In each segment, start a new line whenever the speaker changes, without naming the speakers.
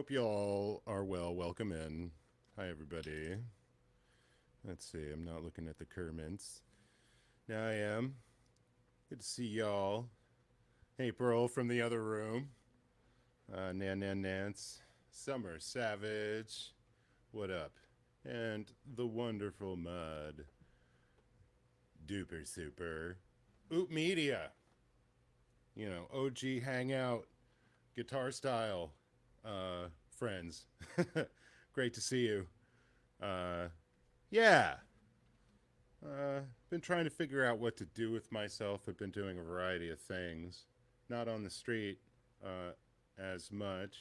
Hope you all are well. Welcome in. Hi, everybody. Let's see. I'm not looking at the comments. Now I am. Good to see y'all. Hey, Pearl from the other room. Nance. Summer Savage. What up? And the wonderful Mud. Duper Super. Oop Media. OG Hangout. Guitar style. Friends. Great to see you. Uh, yeah. Been trying to figure out what to do with myself. I've been doing a variety of things. Not on the street as much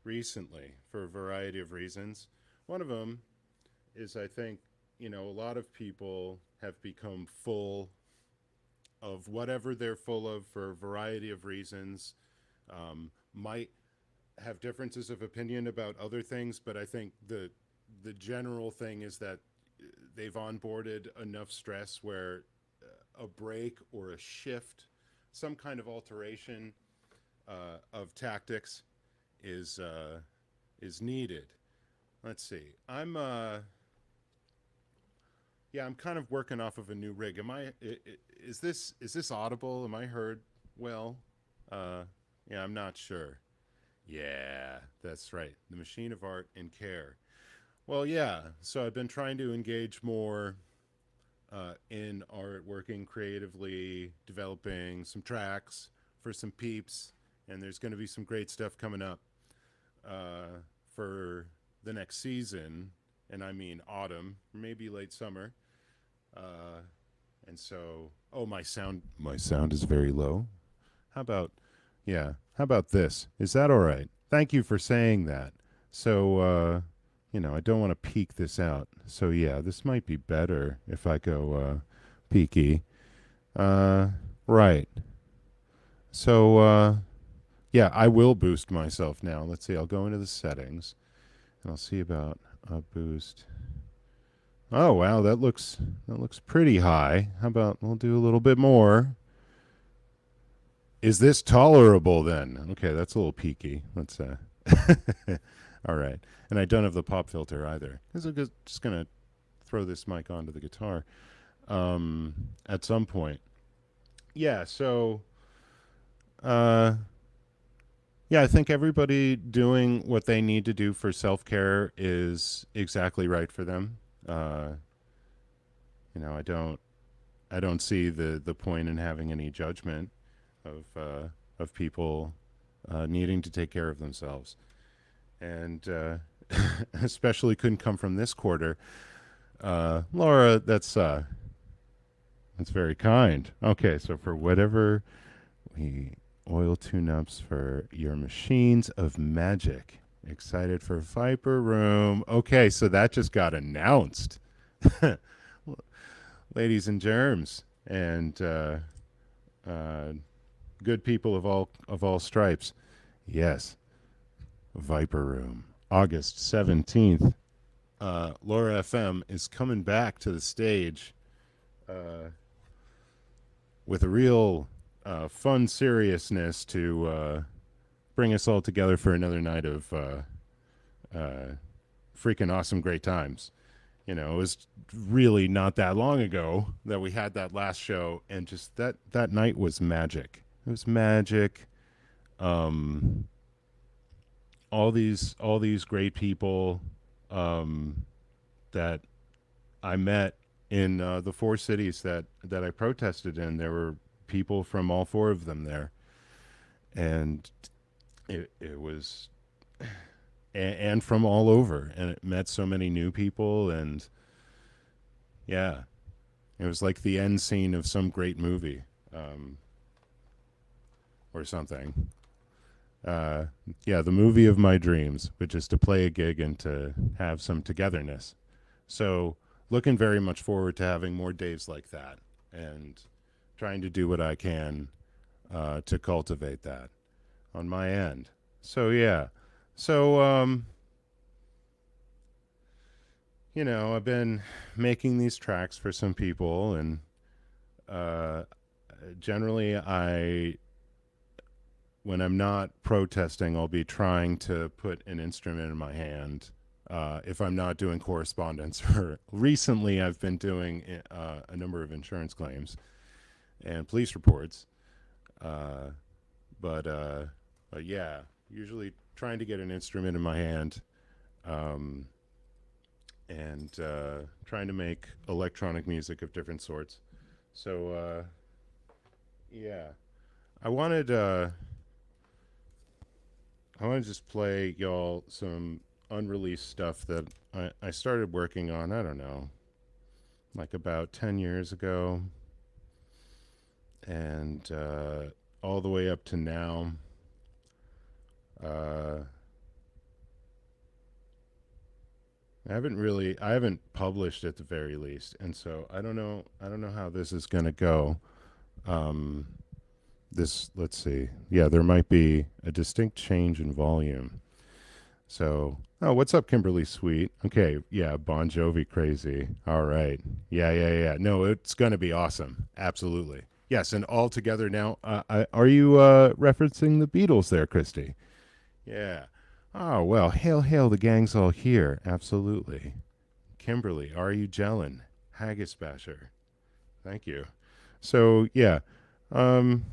recently for a variety of reasons. One of them is I think, a lot of people have become full of whatever they're full of for a variety of reasons. Might have differences of opinion about other things, but I think the general thing is that they've onboarded enough stress where a break or a shift, some kind of alteration of tactics is needed. Let's see. I'm kind of working off of a new rig. Is this audible? Am I heard well? Uh, yeah, I'm not sure. Yeah, that's right. The machine of art and care. Well, yeah. So I've been trying to engage more in art, working creatively, developing some tracks for some peeps, and there's going to be some great stuff coming up for the next season, and I mean autumn, maybe late summer. Uh, and so, oh, my sound is very low. How about, yeah, how about this? Is that all right? Thank you for saying that. So, I don't want to peak this out. So, yeah, this might be better if I go peaky. Uh, right. So, yeah, I will boost myself now. Let's see. I'll go into the settings and I'll see about a boost. Oh, wow, that looks pretty high. How about we'll do a little bit more? Is this tolerable then? Okay, that's a little peaky. Let's all right. And I don't have the pop filter either. Because I'm just gonna throw this mic onto the guitar at some point. Yeah, so uh yeah, I think everybody doing what they need to do for self-care is exactly right for them. Uh I don't see the point in having any judgment of people needing to take care of themselves, and especially couldn't come from this quarter. Laura, that's very kind. Okay, so for whatever we oil tune-ups for your machines of magic. Excited for Viper Room. Okay, so that just got announced. Ladies and germs and uh, good people of all stripes. Yes, Viper Room, August 17th. Laura FM is coming back to the stage uh, with a real fun seriousness to bring us all together for another night of uh, freaking awesome great times. It was really not that long ago that we had that last show, and just that night was magic. It was magic. Um, all these great people um, that I met in the four cities that I protested in. There were people from all four of them there, and it was and from all over, and it met so many new people, and yeah, it was like the end scene of some great movie or something. Uh, yeah, the movie of my dreams, which is to play a gig and to have some togetherness. So, looking very much forward to having more days like that and trying to do what I can to cultivate that on my end. So, yeah. So, I've been making these tracks for some people, and uh, generally, when I'm not protesting, I'll be trying to put an instrument in my hand. If I'm not doing correspondence, or recently I've been doing a number of insurance claims and police reports. Uh, but yeah, usually trying to get an instrument in my hand, um, and trying to make electronic music of different sorts. So yeah, I wanted I want to just play y'all some unreleased stuff that I started working on. I don't know, like about 10 years ago, and all the way up to now. Uh, I haven't published at the very least, and so I don't know how this is going to go. Um, let's see. Yeah, there might be a distinct change in volume. So, oh, what's up, Kimberly Sweet? Okay, yeah, Bon Jovi crazy. All right. Yeah. No, it's going to be awesome. Absolutely. Yes, and all together now. Are you referencing the Beatles there, Christy? Yeah. Oh, well, hail, hail, the gang's all here. Absolutely. Kimberly, are you gelling? Haggis Basher. Thank you. So, yeah. Um,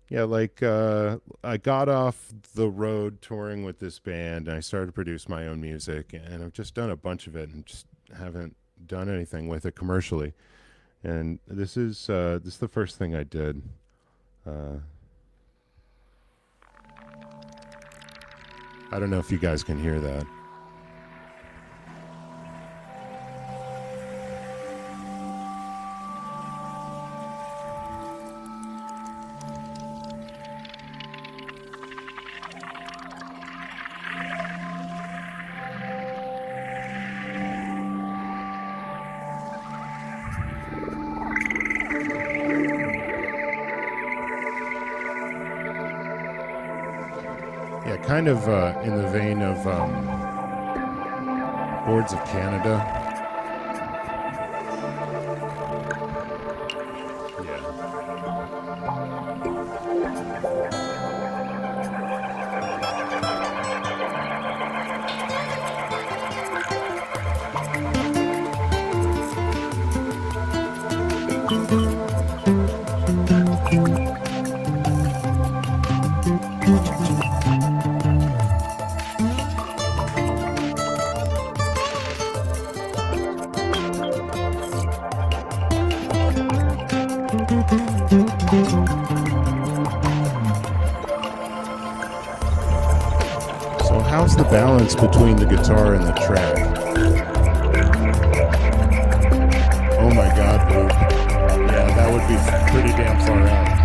yeah, like I got off the road touring with this band and I started to produce my own music, and I've just done a bunch of it and just haven't done anything with it commercially. And this is the first thing I did. Uh, I don't know if you guys can hear that. Yeah, kind of in the vein of Boards of Canada. So how's the balance between the guitar and the track? Oh my god, Luke. Yeah, that would be pretty damn far out.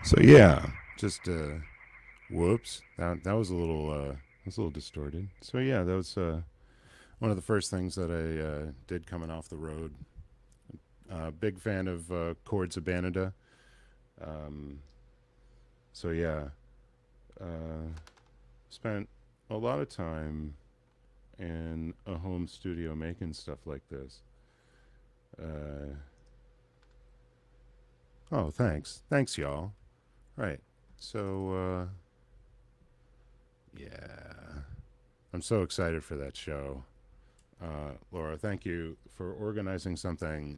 So yeah, just whoops. That was a little distorted. So yeah, that was one of the first things that I did coming off the road. Big fan of chords abandoned. Um, so yeah, spent a lot of time in a home studio making stuff like this. Uh, oh, thanks, y'all. Right. So yeah, I'm so excited for that show. Laura, thank you for organizing something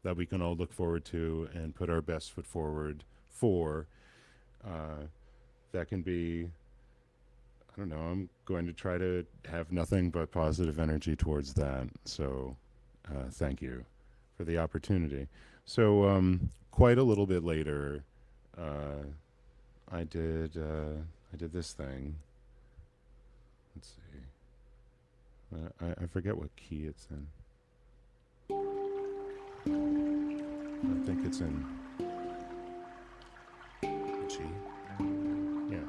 that we can all look forward to and put our best foot forward for. Uh, that can be, I don't know, I'm going to try to have nothing but positive energy towards that. So thank you for the opportunity. So, quite a little bit later, uh, I did this thing. Let's see. I forget what key it's in. I think it's in G. Yeah.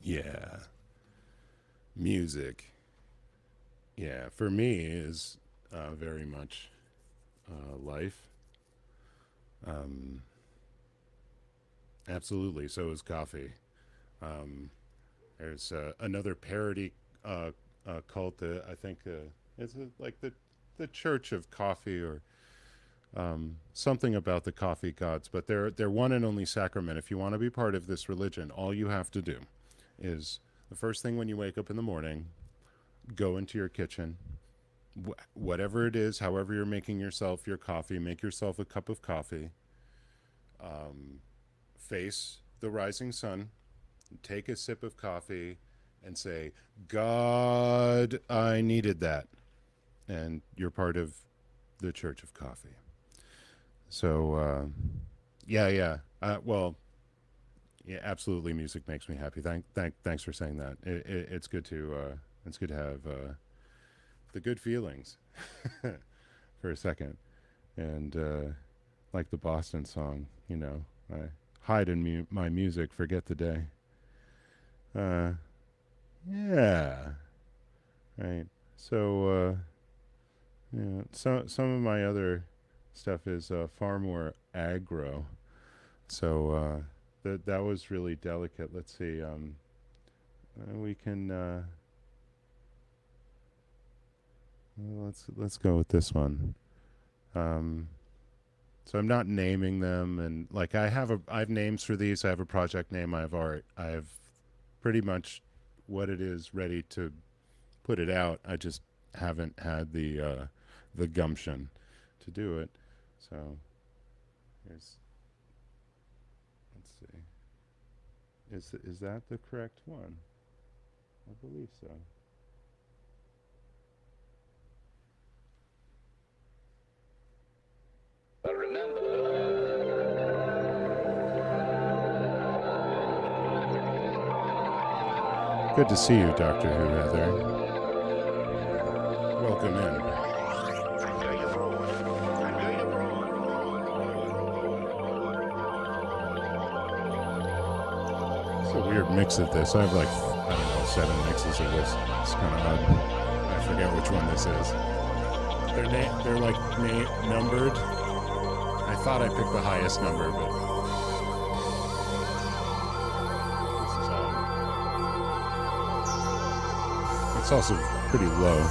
Yeah. Music. Yeah. For me, is very much life. Um, Absolutely. So is coffee. Um, there's another parody cult that I think it's like the Church of Coffee or something about the coffee gods, but they're one and only sacrament. If you want to be part of this religion, all you have to do is the first thing when you wake up in the morning, go into your kitchen, whatever it is, however you're making yourself your coffee, make yourself a cup of coffee, face the rising sun, take a sip of coffee, and say, God, I needed that. And you're part of the Church of Coffee. So, well, yeah, absolutely. Music makes me happy. Thanks for saying that. It's good to have the good feelings for a second, and like the Boston song, I hide in my music, forget the day. Yeah, right. So, yeah, some of my other stuff is far more aggro. So that was really delicate. Let's see. We can let's go with this one. So I'm not naming them, and like I have names for these. I have a project name. I have art. I have pretty much what it is ready to put it out. I just haven't had the gumption to do it. So here's, let's see. Is that the correct one? I believe so.
But remember,
good to see you, Doctor Who, Heather. Welcome in. It's a weird mix of this. I have like, I don't know, 7 mixes of this. It's kind of odd. I forget which one this is. They're like numbered. I thought I picked the highest number, but this is it's also pretty low.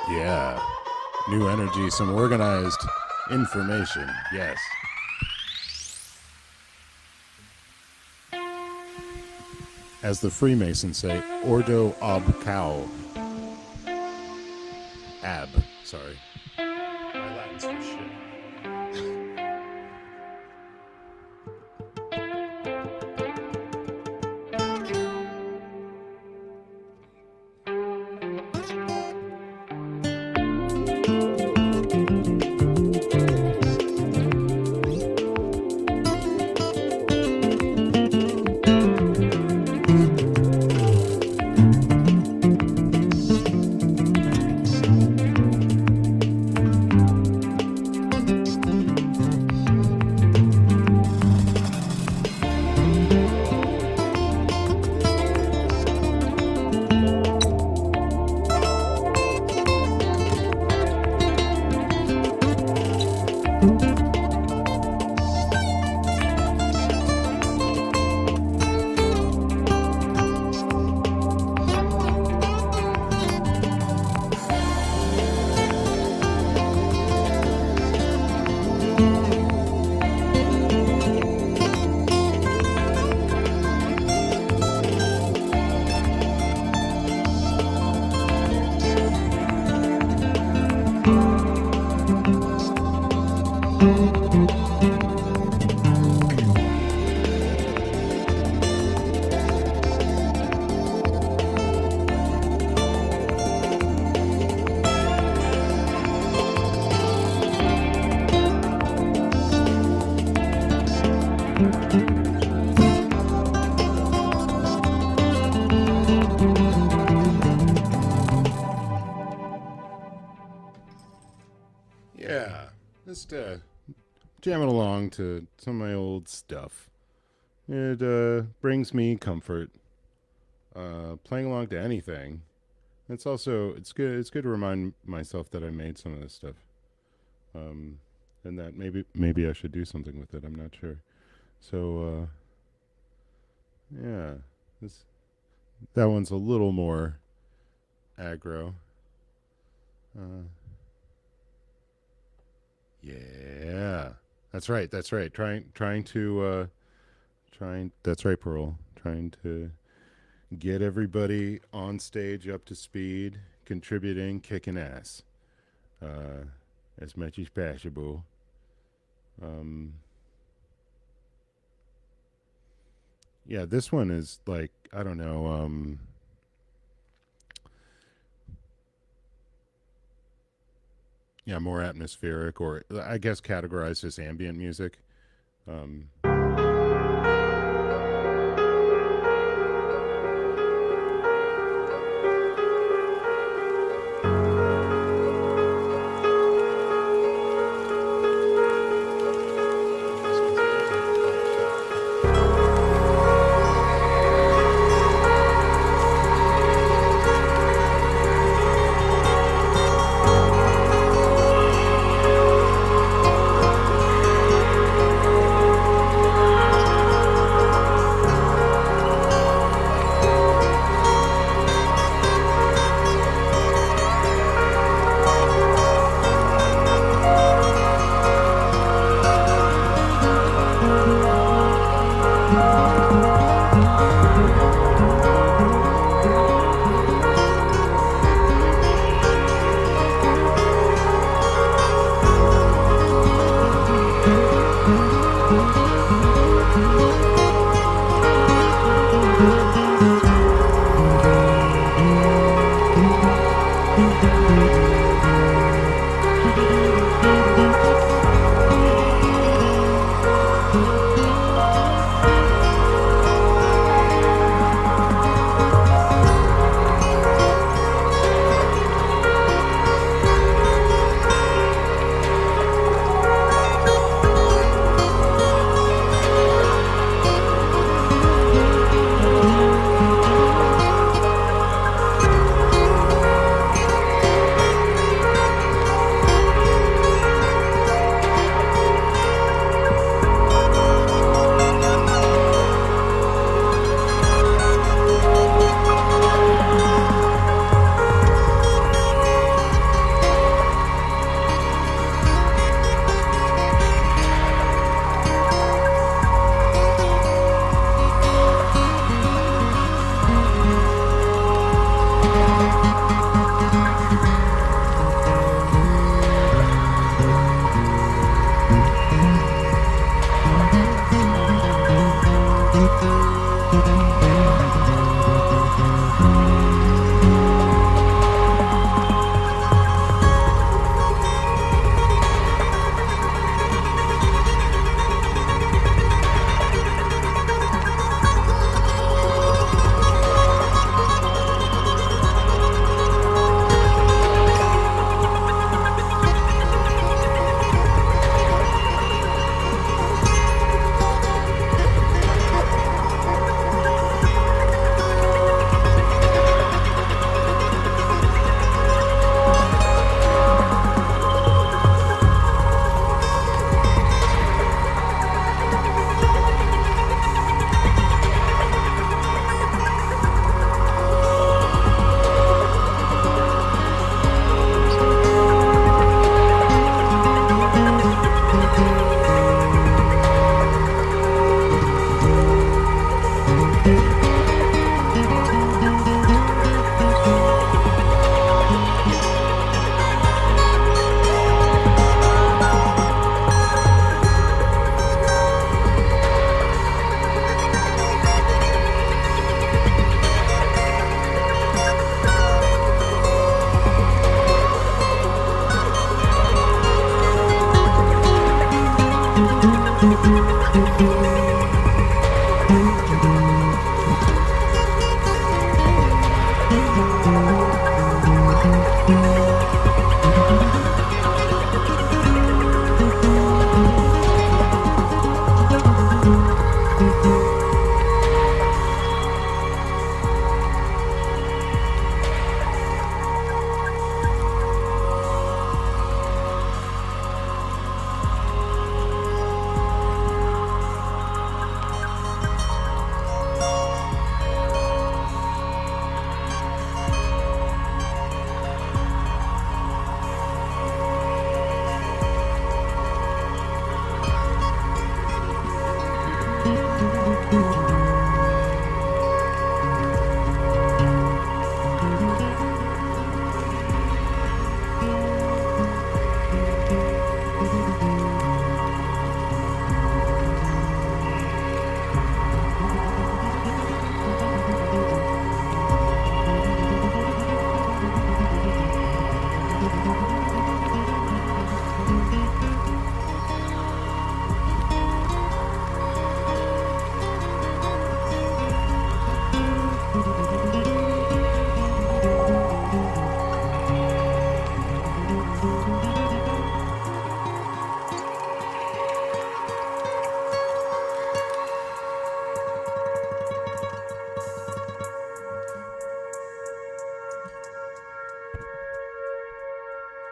Yeah. New energy, some organized information. Yes. As the Freemasons say, Ordo ob Cao. Ab. Sorry. My Latin's for shit. Yeah, just jamming along to some of my old stuff. It brings me comfort. Playing along to anything. It's good. It's good to remind myself that I made some of this stuff, and that maybe I should do something with it. I'm not sure. So yeah, this that one's a little more aggro. Uh, yeah, that's right. That's right. Trying to trying. That's right, Pearl. Trying to get everybody on stage up to speed, contributing, kicking ass, uh, as much as possible. Um, yeah, this one is like I don't know. Yeah, more atmospheric, or I guess categorized as ambient music. Um,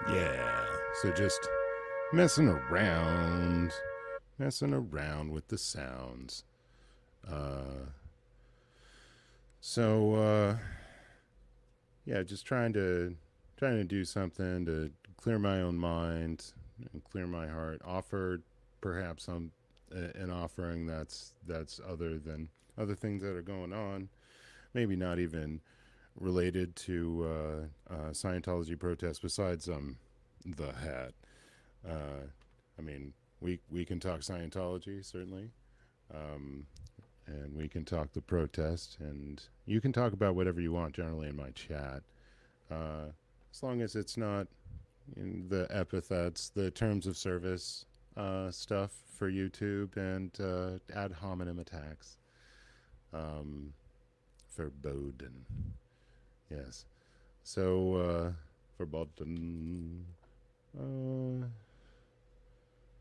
Yeah. So just messing around with the sounds. Uh, so yeah, just trying to do something to clear my own mind and clear my heart. Offer perhaps an offering that's other than other things that are going on. Maybe not even related to Scientology protests. Besides the hat. I mean, we can talk Scientology certainly, and we can talk the protest, and you can talk about whatever you want generally in my chat, as long as it's not in the epithets, the terms of service stuff for YouTube, and ad hominem attacks. Verboten. Yes. So verboten.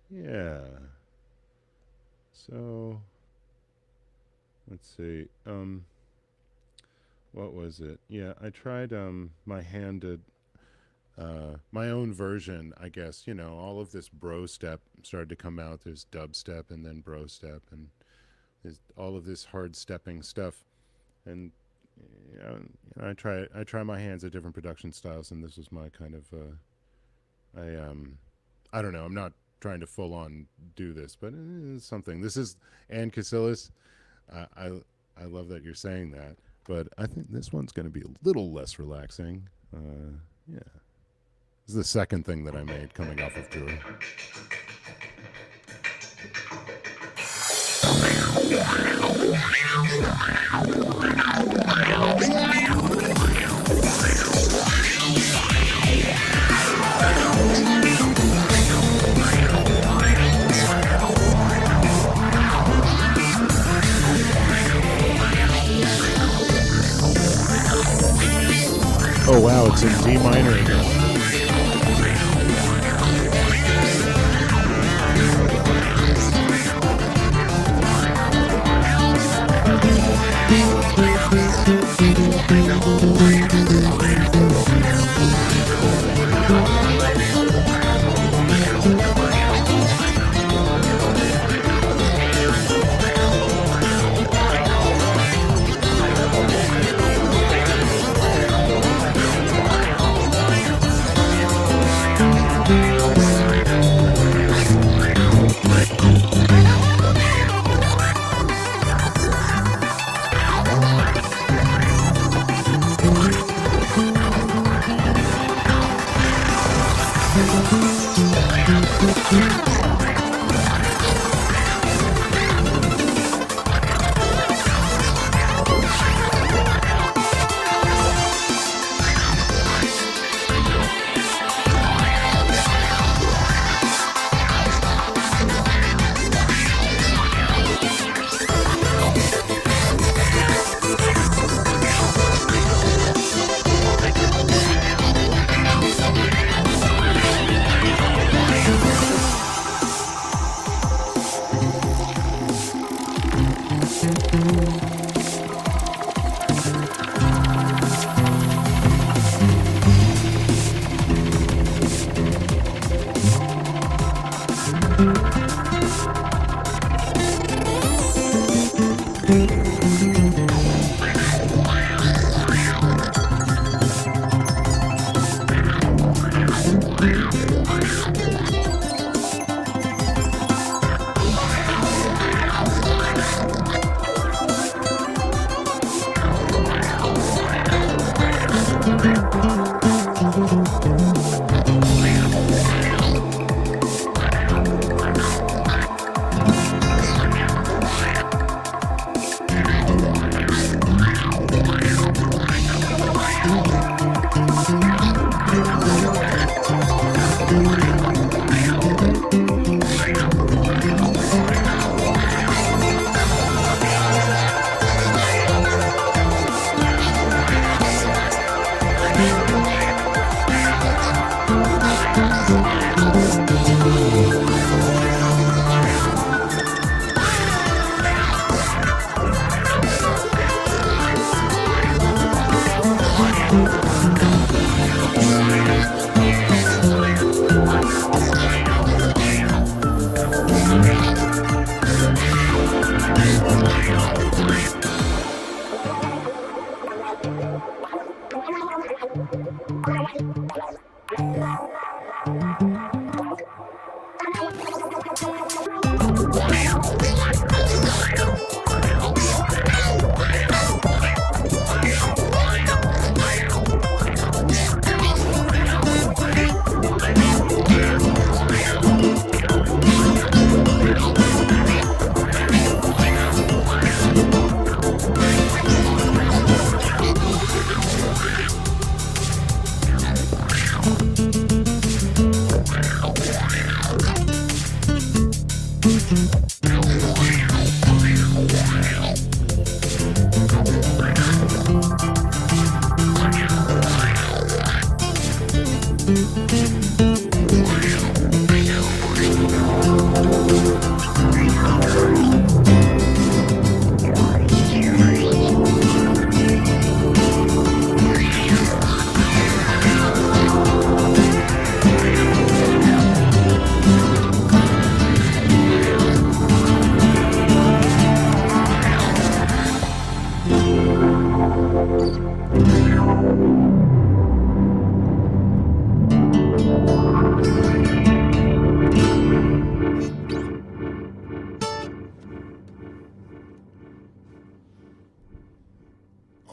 Yeah. So let's see. What was it? Yeah, I tried my handed my own version, I guess. You know, all of this bro step started to come out. There's dubstep and then bro step, and there's all of this hard stepping stuff. And I try my hands at different production styles, and this was my kind of I don't know. I'm not trying to full on do this, but it's something. This is Ann Casillas. I love that you're saying that, but I think this one's going to be a little less relaxing. Yeah, this is the second thing that I made coming off of tour. Oh wow, it's in D minor again.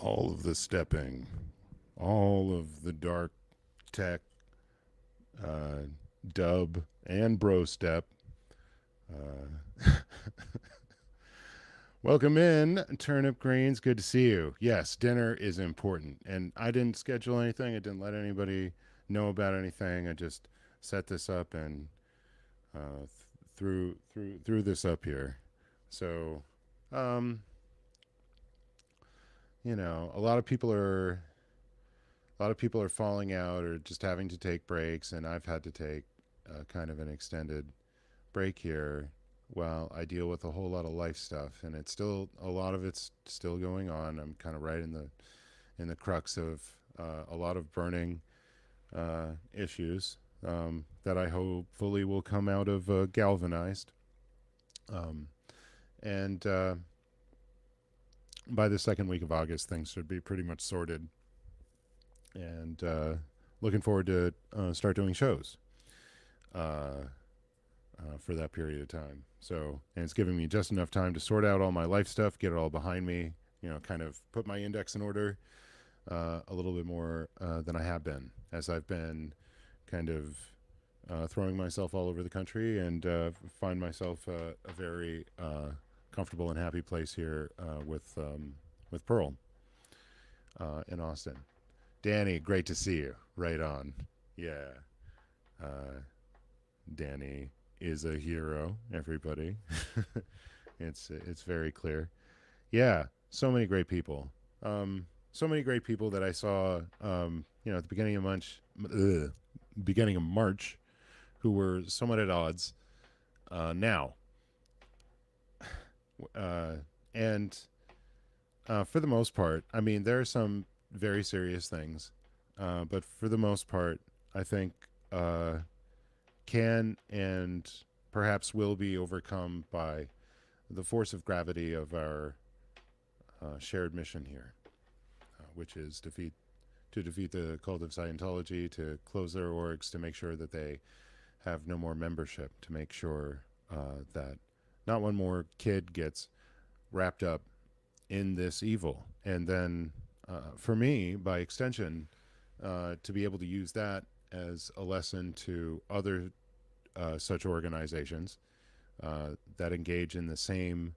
All of the stepping, all of the dark tech, uh, dub, and bro step. Uh, Welcome in, Turnip Greens. Good to see you. Yes, dinner is important. And I didn't schedule anything. I didn't let anybody know about anything. I just set this up and threw this up here. So, um, a lot of people are falling out or just having to take breaks, and I've had to take kind of an extended break here while I deal with a whole lot of life stuff, and it's still a lot of it's still going on. I'm kind of right in the crux of a lot of burning issues that I hopefully will come out of galvanized, um, and by the second week of August, things should be pretty much sorted, and looking forward to start doing shows. For that period of time. So, and it's giving me just enough time to sort out all my life stuff, get it all behind me, kind of put my index in order a little bit more than I have been, as I've been kind of throwing myself all over the country and find myself a very comfortable and happy place here with Pearl in Austin. Danny, great to see you. Right on. Yeah. Danny is a hero, everybody. It's very clear. Yeah, so many great people. So many great people that I saw at the beginning of March who were somewhat at odds now. And for the most part, I mean, there are some very serious things, but for the most part, I think can and perhaps will be overcome by the force of gravity of our shared mission here, which is to defeat the cult of Scientology, to close their orgs, to make sure that they have no more membership, to make sure that not one more kid gets wrapped up in this evil. And then, for me, by extension, to be able to use that as a lesson to other such organizations that engage in the same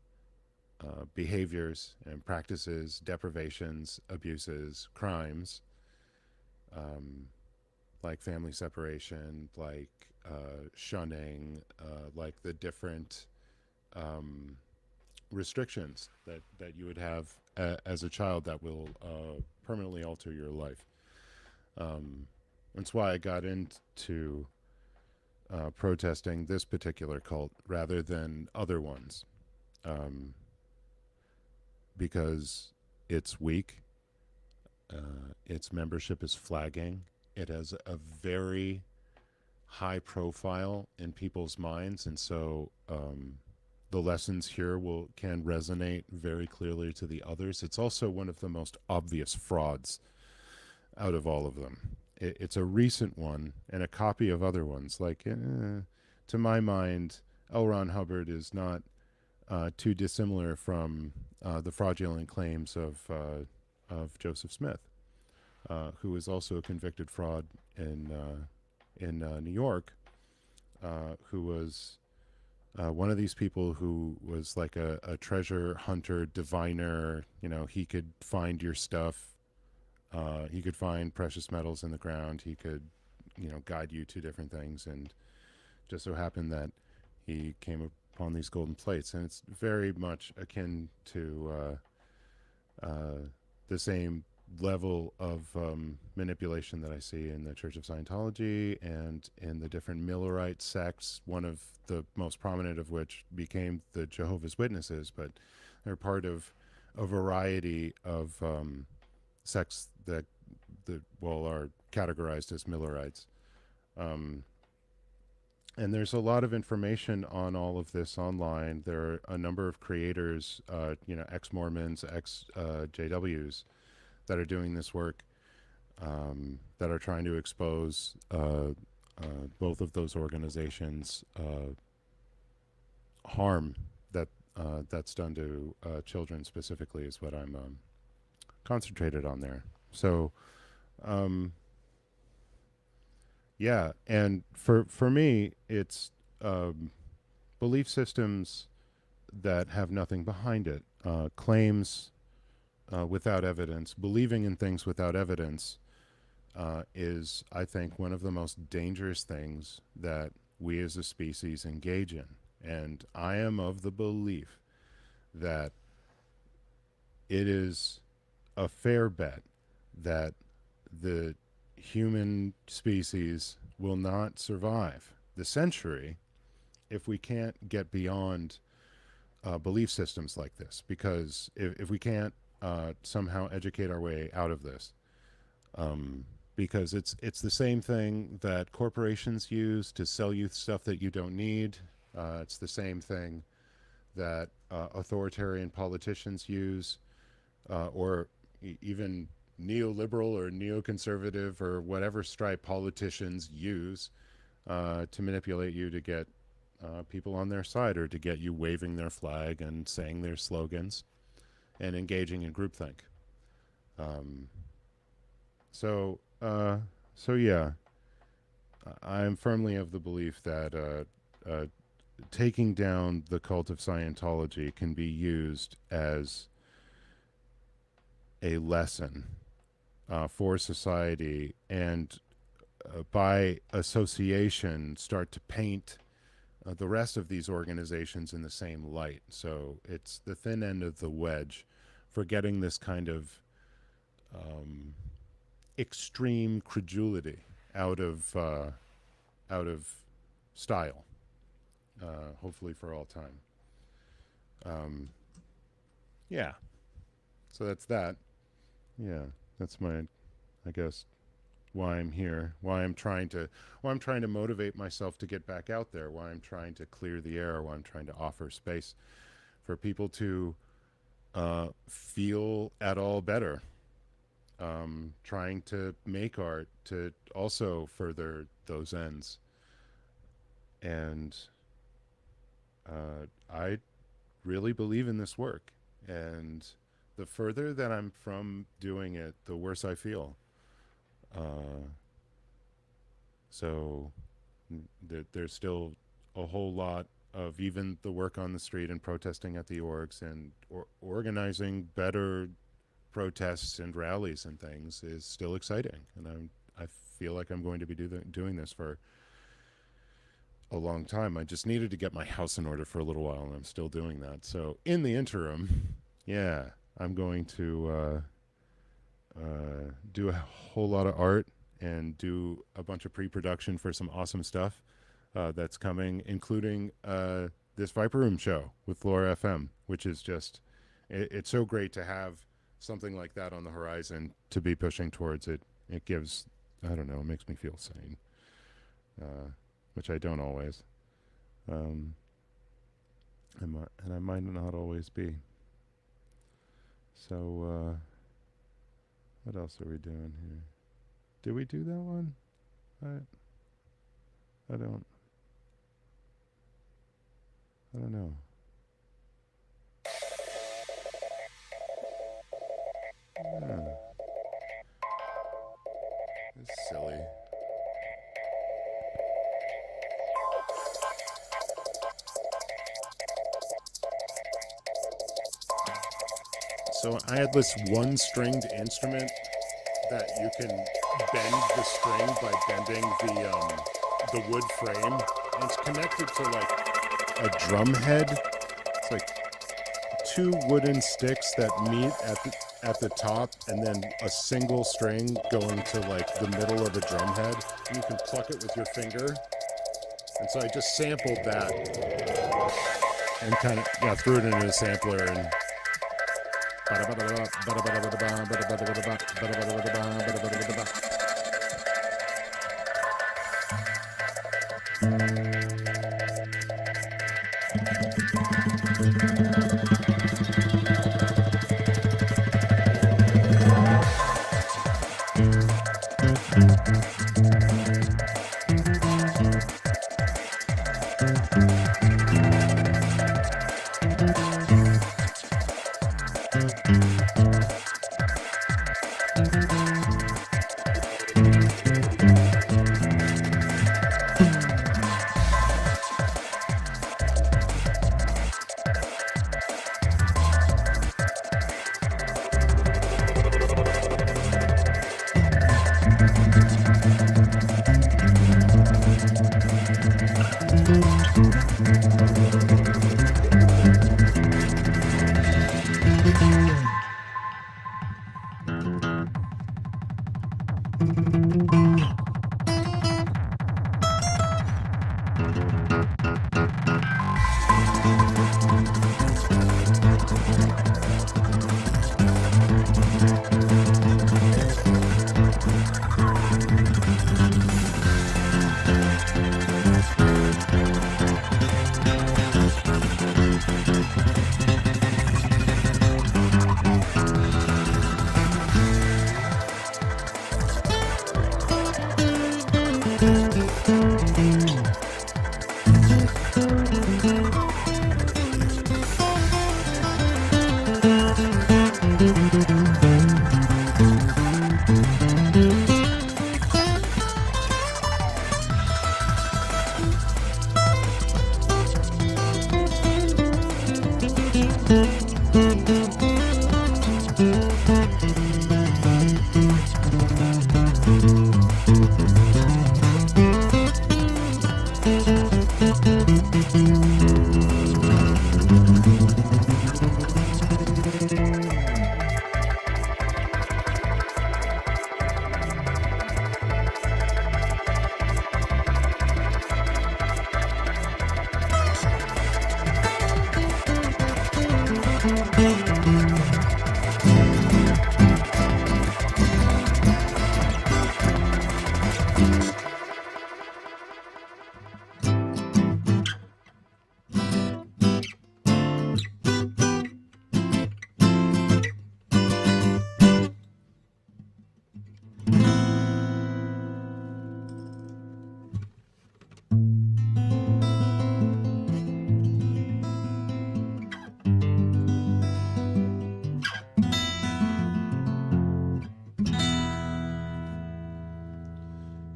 behaviors and practices, deprivations, abuses, crimes, um, like family separation, like shunning, like the different um, restrictions that you would have as a child that will permanently alter your life. That's why I got into protesting this particular cult rather than other ones, um, because it's weak, its membership is flagging, it has a very high profile in people's minds, and so the lessons here will can resonate very clearly to the others. It's also one of the most obvious frauds out of all of them. It's a recent one and a copy of other ones. Like, to my mind, L. Ron Hubbard is not too dissimilar from the fraudulent claims of Joseph Smith, who was also a convicted fraud in New York, who was one of these people who was like a treasure hunter, diviner. You know, he could find your stuff. He could find precious metals in the ground. He could, guide you to different things. And just so happened that he came upon these golden plates, and it's very much akin to the same level of manipulation that I see in the Church of Scientology and in the different Millerite sects, one of the most prominent of which became the Jehovah's Witnesses, but they're part of a variety of sects that are categorized as Millerites. Um, and there's a lot of information on all of this online. There are a number of creators, ex-Mormons, ex-JWs, that are doing this work, that are trying to expose both of those organizations' harm that's done to children specifically is what I'm concentrated on there. So, yeah, and for me, it's belief systems that have nothing behind it, claims without evidence, believing in things without evidence is, I think, one of the most dangerous things that we as a species engage in. And I am of the belief that it is a fair bet that the human species will not survive the century if we can't get beyond belief systems like this. Because if we can't somehow educate our way out of this, because it's the same thing that corporations use to sell you stuff that you don't need. It's the same thing that authoritarian politicians use, or even neoliberal or neoconservative or whatever stripe politicians use to manipulate you to get people on their side, or to get you waving their flag and saying their slogans and engaging in groupthink. Um, so yeah, I'm firmly of the belief that taking down the cult of Scientology can be used as a lesson for society, and by association start to paint the rest of these organizations in the same light. So it's the thin end of the wedge for getting this kind of extreme credulity out of style, hopefully for all time. Yeah, so that's that. Yeah, that's my, I guess, why I'm here, why I'm trying to motivate myself to get back out there, why I'm trying to clear the air, why I'm trying to offer space for people to feel at all better. Trying to make art to also further those ends. And I really believe in this work. And the further that I'm from doing it, the worse I feel. Uh, so there's still a whole lot of even the work on the street and protesting at the orgs and organizing better protests and rallies and things is still exciting. And I feel like I'm going to be doing this for a long time. I just needed to get my house in order for a little while, and I'm still doing that. So in the interim, yeah, I'm going to do a whole lot of art and do a bunch of pre-production for some awesome stuff that's coming, including this Viper Room show with Laura FM, which is just, it's so great to have something like that on the horizon to be pushing towards. It gives, I don't know, it makes me feel sane, which I don't always. And I might not always be. So, what else are we doing here? Did we do that one? I don't know. Yeah. It's silly. So I had this one stringed instrument that you can bend the string by bending the wood frame, and it's connected to like a drum head. It's like two wooden sticks that meet at the top, and then a single string going to like the middle of a drum head, and you can pluck it with your finger. And so I just sampled that and kind of threw it into a sampler and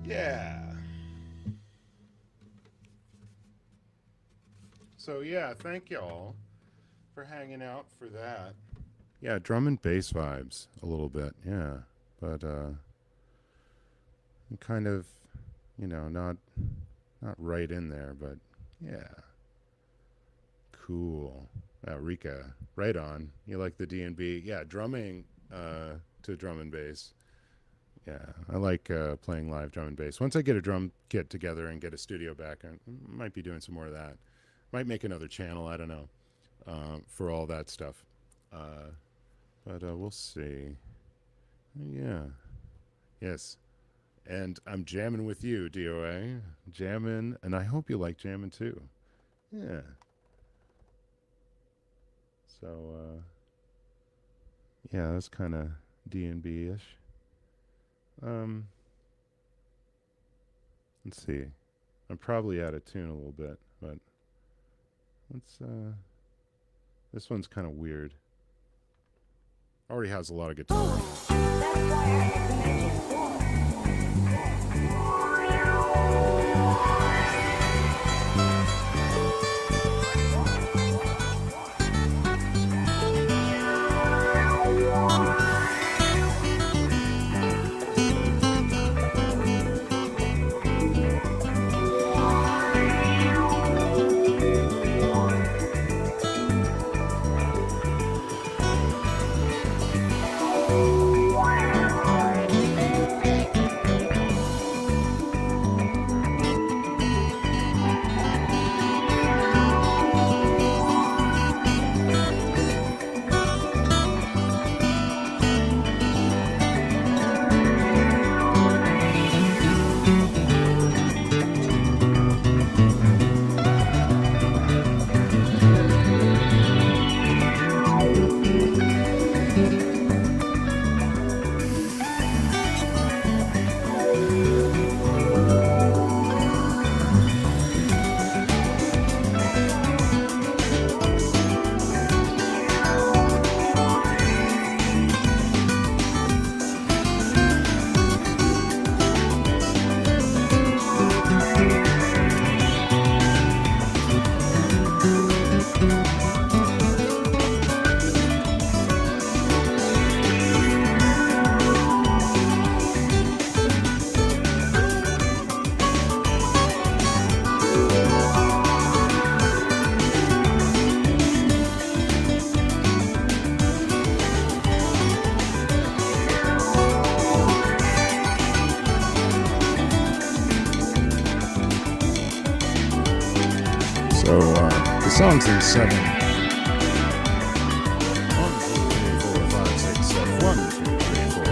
Yeah. So yeah, thank y'all for hanging out for that. Yeah, drum and bass vibes a little bit. Yeah. But kind of, not right in there, but yeah. Cool. Rika, right on. You like the D&B? Yeah, drumming to drum and bass. Yeah, I like playing live drum and bass. Once I get a drum kit together and get a studio back, I might be doing some more of that. Might make another channel. I don't know for all that stuff. But we'll see. Yeah. Yes. And I'm jamming with you, DOA. Jamming, and I hope you like jamming too. Yeah. So, yeah, that's kind of D&B-ish. Let's see. I'm probably out of tune a little bit, but let's, this one's kind of weird. Already has a lot of guitar.
That's why I had to
So the song's in 7. 1, 2, 3, 4, 5, 6, 7. 1, 2, 3, 4.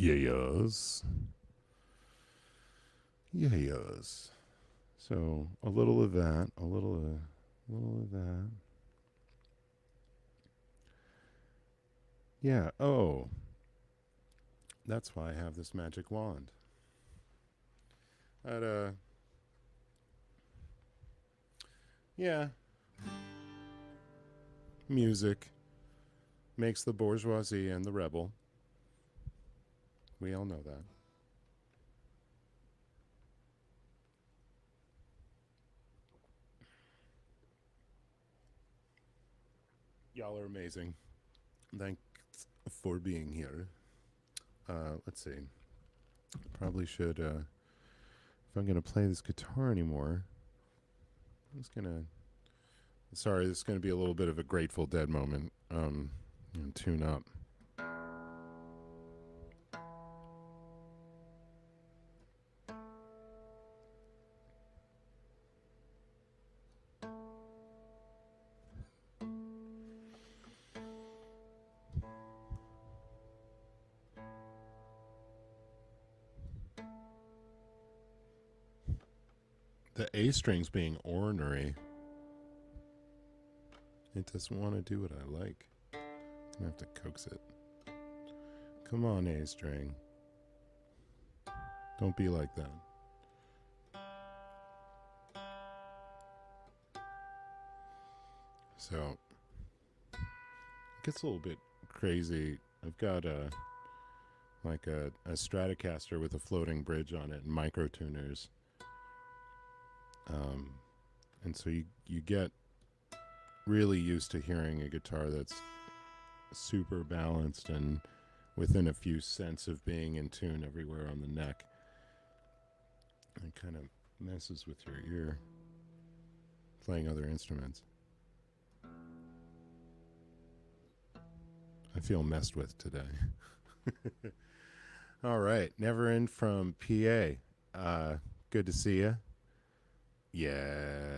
Yes. Yes. So a little of that, a little of that. Yeah. Oh, that's why I have this magic wand. That yeah, music makes the bourgeoisie and the rebel. We all know that. Y'all are amazing. Thanks for being here. Let's see. Probably should. If I'm gonna play this guitar anymore, I'm just gonna. Sorry, this is gonna be a little bit of a Grateful Dead moment. Tune up. The A string's being ornery. It doesn't want to do what I like. I have to coax it. Come on, A string. Don't be like that. So it gets a little bit crazy. I've got a Stratocaster with a floating bridge on it and micro tuners. And so you get really used to hearing a guitar that's super balanced and within a few cents of being in tune everywhere on the neck. It kind of messes with your ear playing other instruments. I feel messed with today. All right, Never In from PA. Good to see you. Yeah.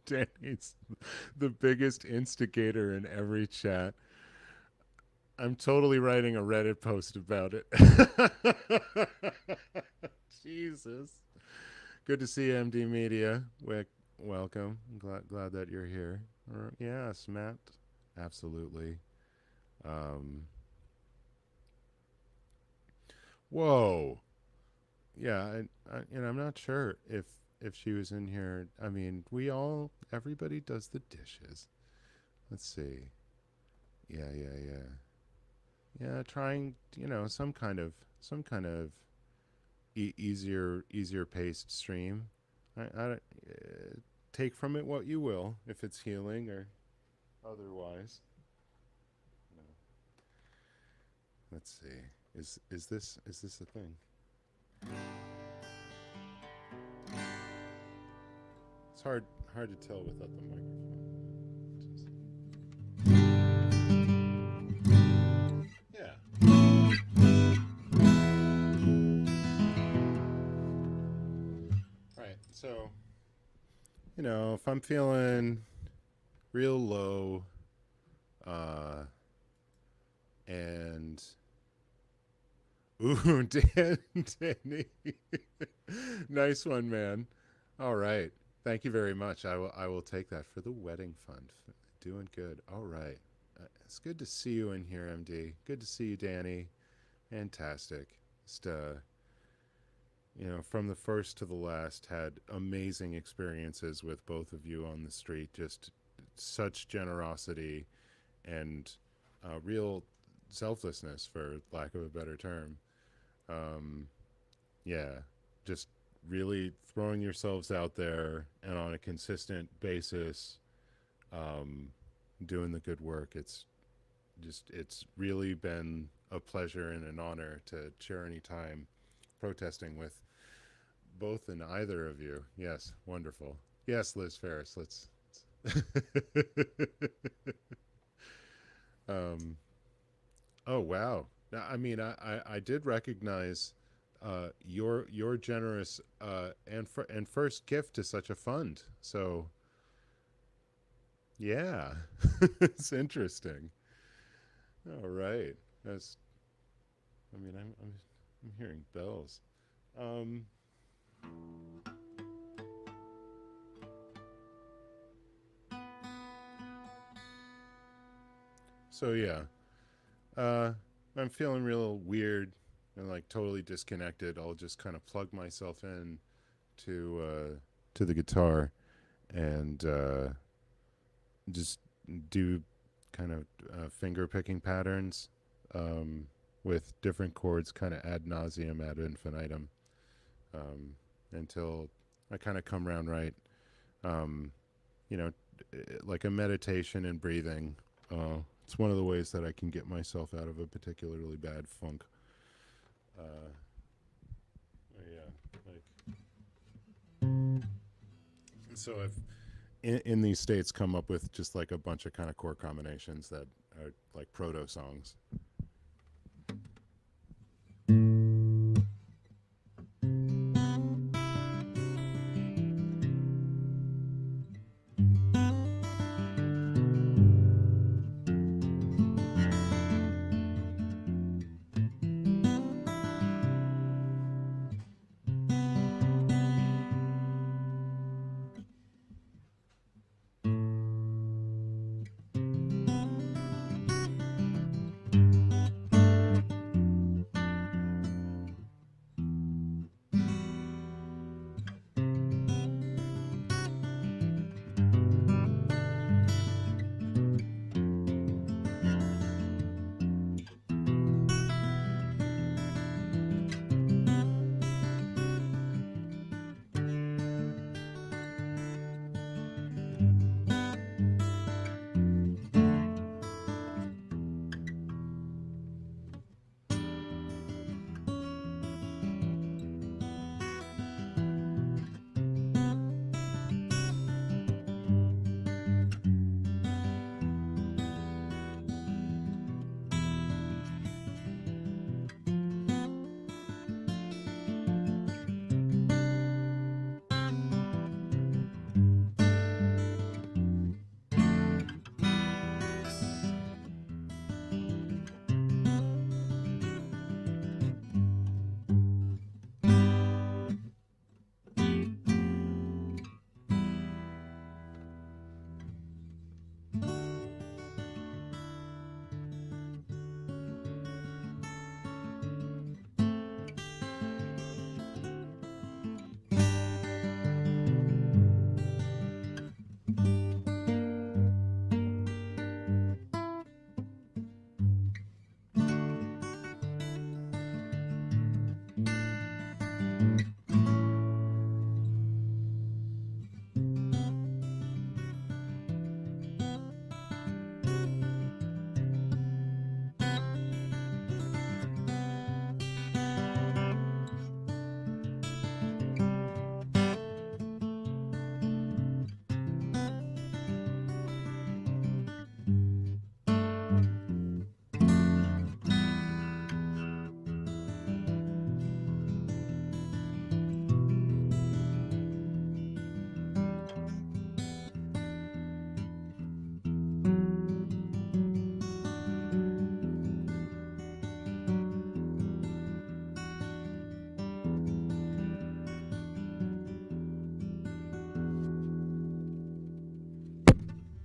Danny's the biggest instigator in every chat. I'm totally writing a Reddit post about it. Jesus. Good to see you, MD Media. Welcome. I'm glad that you're here. Yes, Matt. Absolutely. Um, whoa. Yeah, I'm not sure if she was in here. I mean, everybody does the dishes. Let's see. Yeah. Yeah, trying, some kind of easier paced stream. Take from it what you will, if it's healing or otherwise. No. Let's see. Is this a thing? It's hard to tell without the microphone. Yeah. Right. So, if I'm feeling real low, and ooh, Danny, nice one, man. All right, thank you very much. I will take that for the wedding fund. Doing good. All right, it's good to see you in here, MD. Good to see you, Danny. Fantastic. Just from the first to the last, had amazing experiences with both of you on the street. Just such generosity and real selflessness, for lack of a better term. Yeah, just really throwing yourselves out there and on a consistent basis, um, doing the good work. It's really been a pleasure and an honor to share any time protesting with both and either of you. Yes, wonderful. Yes, Liz Ferris. Let's. um, oh wow. I mean, I did recognize your generous, and first gift to such a fund. So, Yeah. It's interesting. All right. That's. I mean, I'm hearing bells. Um. So yeah. Uh. I'm feeling real weird and like totally disconnected. I'll just kind of plug myself in to the guitar and just do kind of finger picking patterns um, with different chords, kind of ad nauseum, ad infinitum, um, until I kind of come around right. Um, you know, like a meditation and breathing. It's one of the ways that I can get myself out of a particularly bad funk. Uh, yeah, like so. I've in these states come up with just like a bunch of kind of chord combinations that are like proto songs.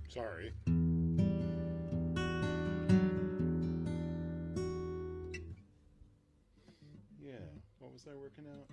Sorry. Yeah. What was I working out?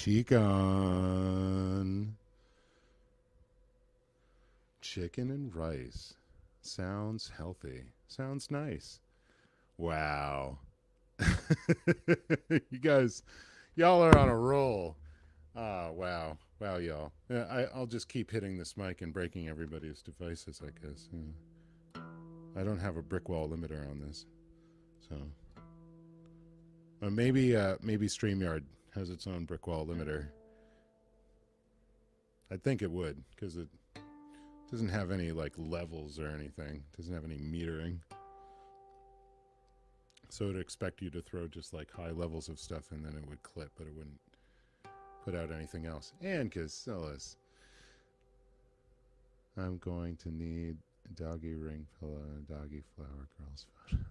Chicken. Chicken and rice. Sounds healthy. Sounds nice. Wow. You guys, y'all are on a roll. Ah, wow. Wow, y'all. Yeah, I'll just keep hitting this mic and breaking everybody's devices, I guess. Yeah. I don't have a brick wall limiter on this. So maybe StreamYard has its own brick wall limiter. I think it would, because it doesn't have any like levels or anything. It doesn't have any metering. So it'd expect you to throw just like high levels of stuff and then it would clip, but it wouldn't put out anything else. And Casillas, I'm going to need doggy ring pillow and doggy flower girl's photo.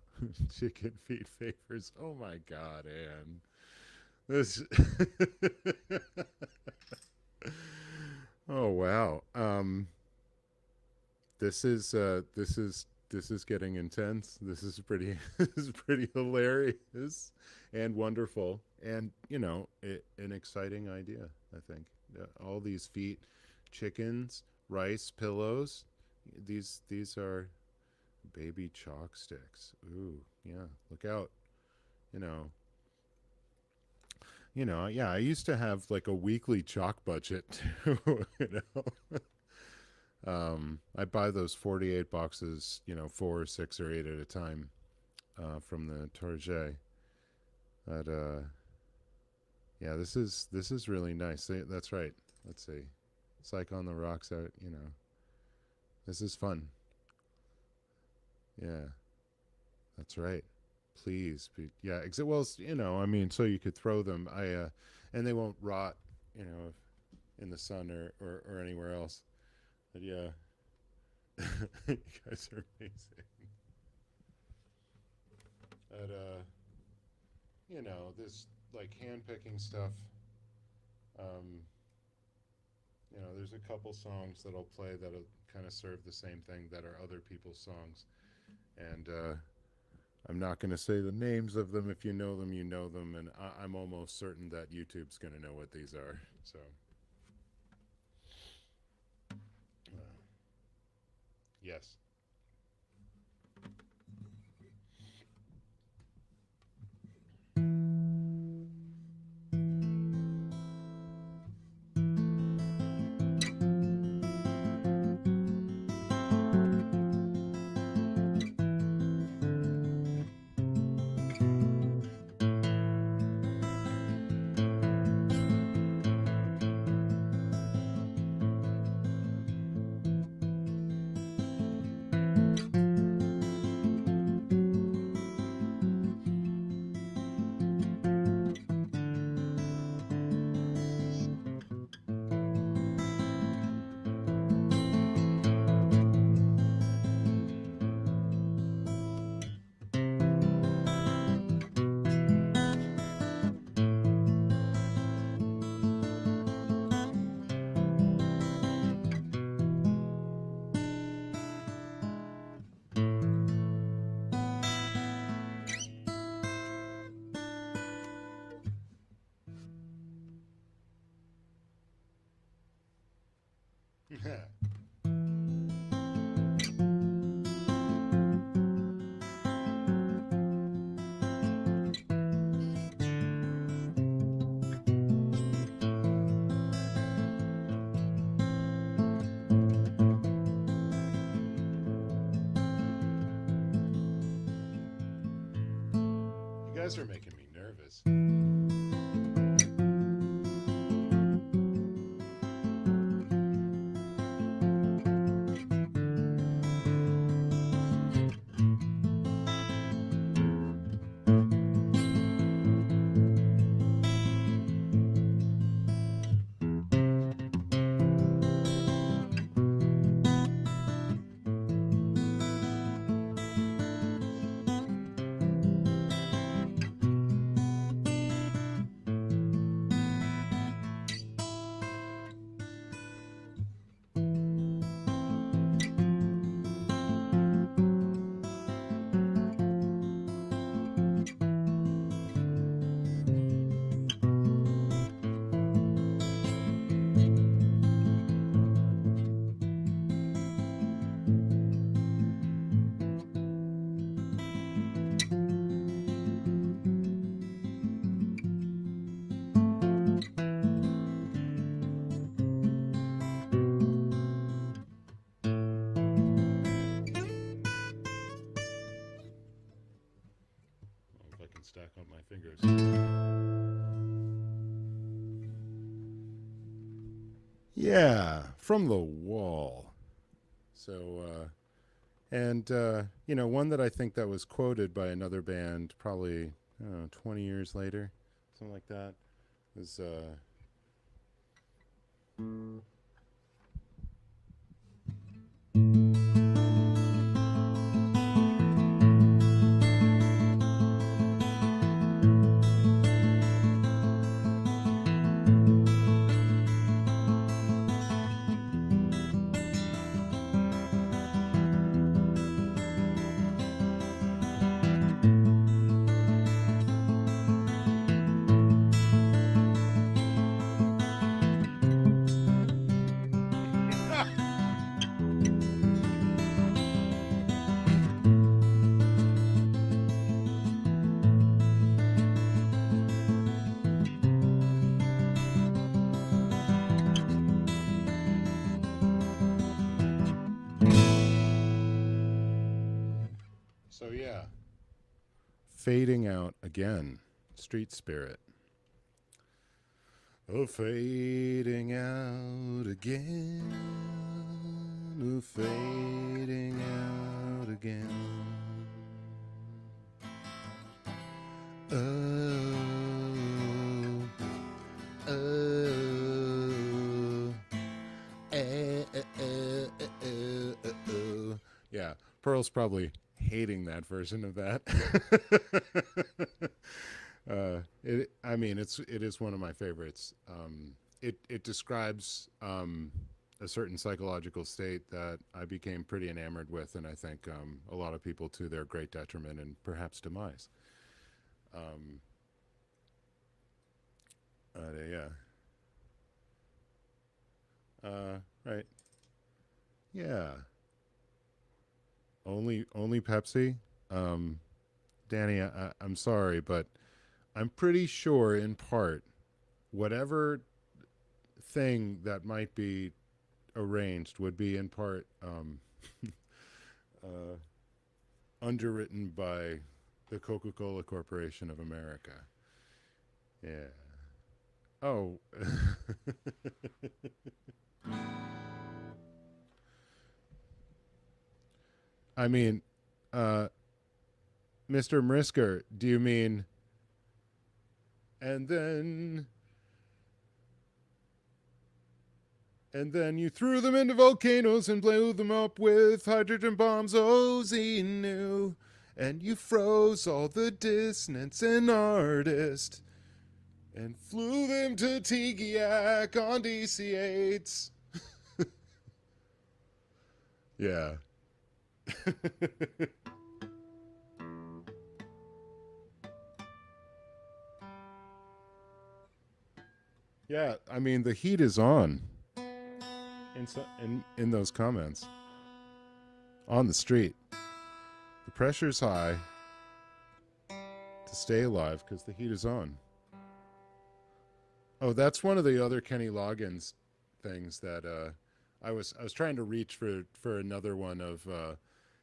Chicken feet favors. Oh my god, Anne. This Oh wow. This is getting intense. This is pretty this is pretty hilarious and wonderful, and an exciting idea. I think all these feet, chickens, rice pillows. These are baby chalk sticks. Ooh, yeah. Look out. You know. Yeah. I used to have like a weekly chalk budget too. I buy those 48 boxes, 4, 6, or 8 at a time from the Target. But yeah, this is really nice. That's right. Let's see. It's like on the rocks out. This is fun. Yeah, that's right. Please, yeah. Well, I mean, so you could throw them. And they won't rot, in the sun or anywhere else. But yeah, you guys are amazing. But this like hand picking stuff. Um, there's a couple songs that I'll play that'll kind of serve the same thing that are other people's songs, and I'm not going to say the names of them. If you know them, you know them, and I'm almost certain that YouTube's going to know what these are. So. Yes. You guys are making me nervous. back on my fingers. Yeah, from the wall. So, and one that I think that was quoted by another band probably, I don't know, 20 years later, something like that, was so yeah, fading out again, Street Spirit. Oh, fading out again. Oh, fading out again. Oh, oh, yeah, Pearl's probably hating that version of that. I mean, it is one of my favorites. It describes a certain psychological state that I became pretty enamored with, and I think a lot of people to their great detriment and perhaps demise. Um, yeah. Right. Yeah. Only Pepsi. Um, Danny, I'm sorry, but I'm pretty sure, in part, whatever thing that might be arranged would be in part uh, underwritten by the Coca-Cola Corporation of America. Yeah. Oh. I mean, uh, Mr. Mrisker, do you mean? And then you threw them into volcanoes and blew them up with hydrogen bombs. Oh, Xenu. And you froze all the dissonance and artists and flew them to Tegiak on DC-8s. Yeah. Yeah, I mean, the heat is on in those comments. On the street. The pressure's high to stay alive because the heat is on. Oh, that's one of the other Kenny Loggins things that I was trying to reach for another one of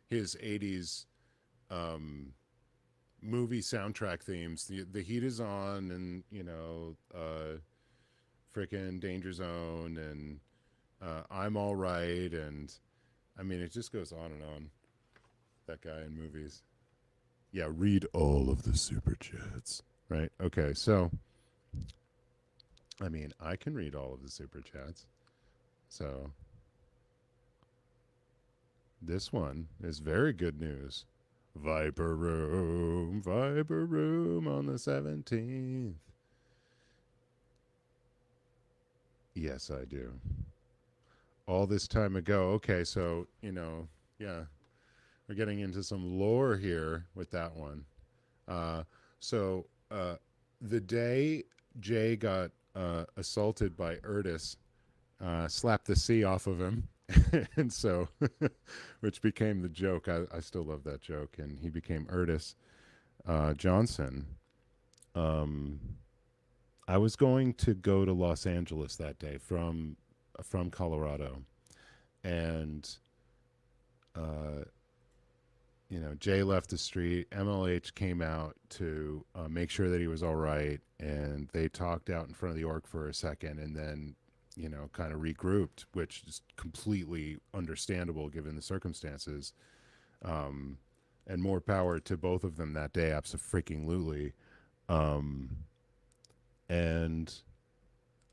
his 80s movie soundtrack themes. The heat is on, and frickin' Danger Zone, and I'm All Right, and I mean, it just goes on and on. That guy in movies. Yeah, read all of the super chats. Right? Okay, so I mean, I can read all of the super chats. So this one is very good news. Viper Room on the 17th. Yes, I do. All this time ago. Okay, so, yeah, we're getting into some lore here with that one. So, the day Jay got assaulted by Ertis, slapped the C off of him. And so, which became the joke. I still love that joke. And he became Ertis Johnson. I was going to go to Los Angeles that day from Colorado, and Jay left the street. MLH came out to make sure that he was all right, and they talked out in front of the org for a second, and then, kind of regrouped, which is completely understandable given the circumstances. Um, and more power to both of them that day, abso-freaking-lutely. Um, and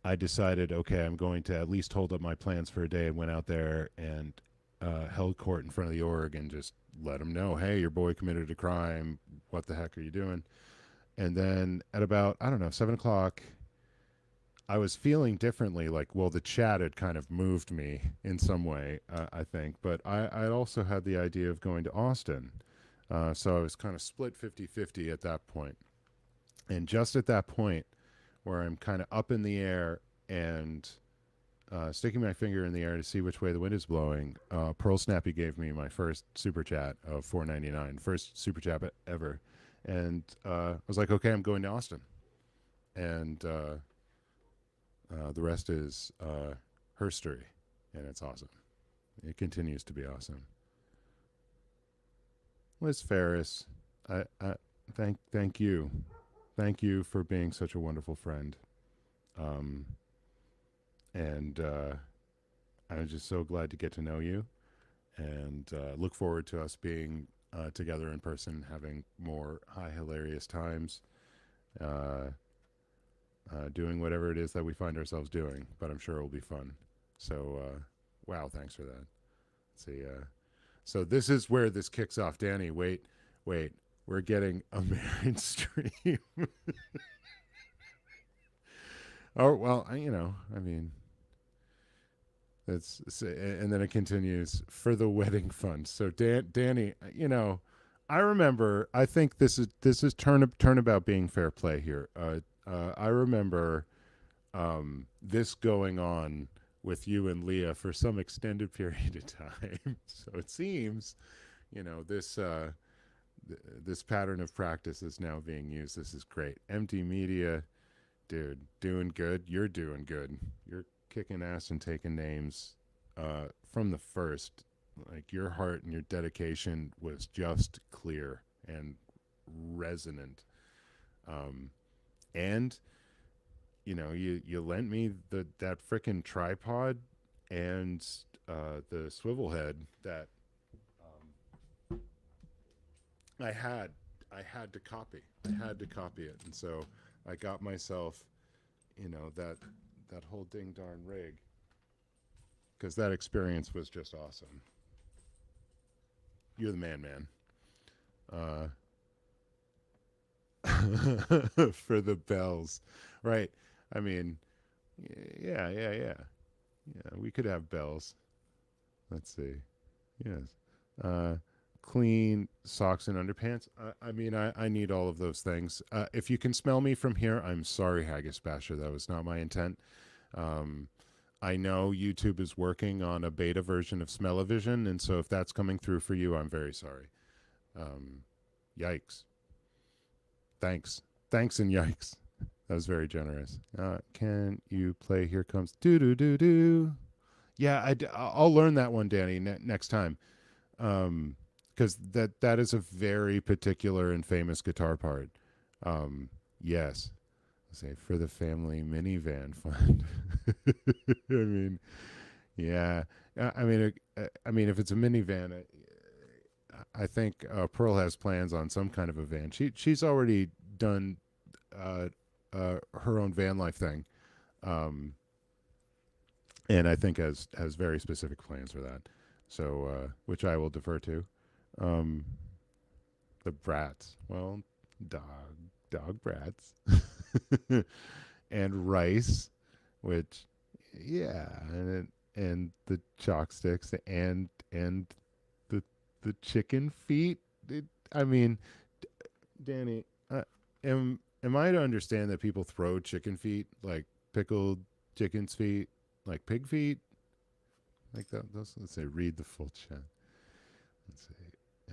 I decided, okay, I'm going to at least hold up my plans for a day, and went out there and held court in front of the org and just let them know, hey, your boy committed a crime. What the heck are you doing? And then at about, I don't know, 7 o'clock, I was feeling differently. Like, well, the chat had kind of moved me in some way, I think. But I also had the idea of going to Austin. So I was kind of split 50-50 at that point. And just at that point, where I'm kind of up in the air and sticking my finger in the air to see which way the wind is blowing, Pearl Snappy gave me my first super chat of $4.99, first super chat ever, and I was like, okay, I'm going to Austin, and the rest is herstory, and it's awesome. It continues to be awesome. Liz Ferris, I thank you for being such a wonderful friend. Um, and I'm just so glad to get to know you, and look forward to us being together in person, having more high hilarious times, uh, doing whatever it is that we find ourselves doing. But I'm sure it will be fun. So, wow, thanks for that. Let's see. So this is where this kicks off. Danny, wait. We're getting a married stream. Oh well, I mean, and then it continues for the wedding fund. So Danny, I remember. I think this is turnabout being fair play here. I remember this going on with you and Leah for some extended period of time. So it seems, this this pattern of practice is now being used. This is great. Empty media, dude, doing good. You're doing good. You're kicking ass and taking names from the first. Like, your heart and your dedication was just clear and resonant. And you lent me that frickin' tripod and the swivel head that I had to copy. I had to copy it, and so I got myself, that whole ding darn rig, because that experience was just awesome. You're the man. For the bells, right? I mean, yeah. We could have bells. Let's see. Yes. Clean socks and underpants. I mean, I need all of those things. If you can smell me from here, I'm sorry, Haggis Basher. That was not my intent. I know YouTube is working on a beta version of Smell-O-Vision, and so if that's coming through for you, I'm very sorry. Yikes. Thanks and yikes. That was very generous. Can you play Here Comes Do Do Do Do? Yeah, I'll learn that one, Danny, next time. Because that is a very particular and famous guitar part. Yes. Say, for the family minivan fund. I mean, yeah. I mean, if it's a minivan, I think Pearl has plans on some kind of a van. She's already done her own van life thing, and I think has very specific plans for that. So, which I will defer to. Um, the brats, well, dog brats, and rice, which, yeah, and the chalk sticks and the chicken feet. I mean, Danny, am I to understand that people throw chicken feet, like pickled chicken's feet, like pig feet, like that? Let's say, read the full chat. Let's see.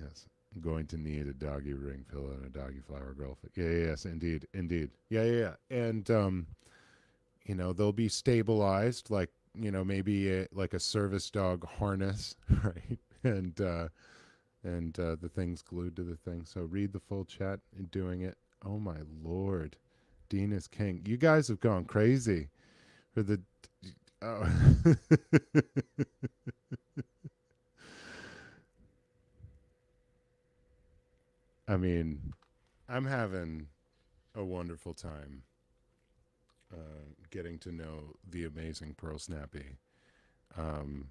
Yes, I'm going to need a doggy ring pillow and a doggy flower girl. Yes, indeed. Yeah. And they'll be stabilized, like, maybe like a service dog harness, right? And and the thing's glued to the thing. So read the full chat and doing it. Oh my lord, Dean is king. You guys have gone crazy for the. Oh. I mean, I'm having a wonderful time getting to know the amazing Pearl Snappy. Um,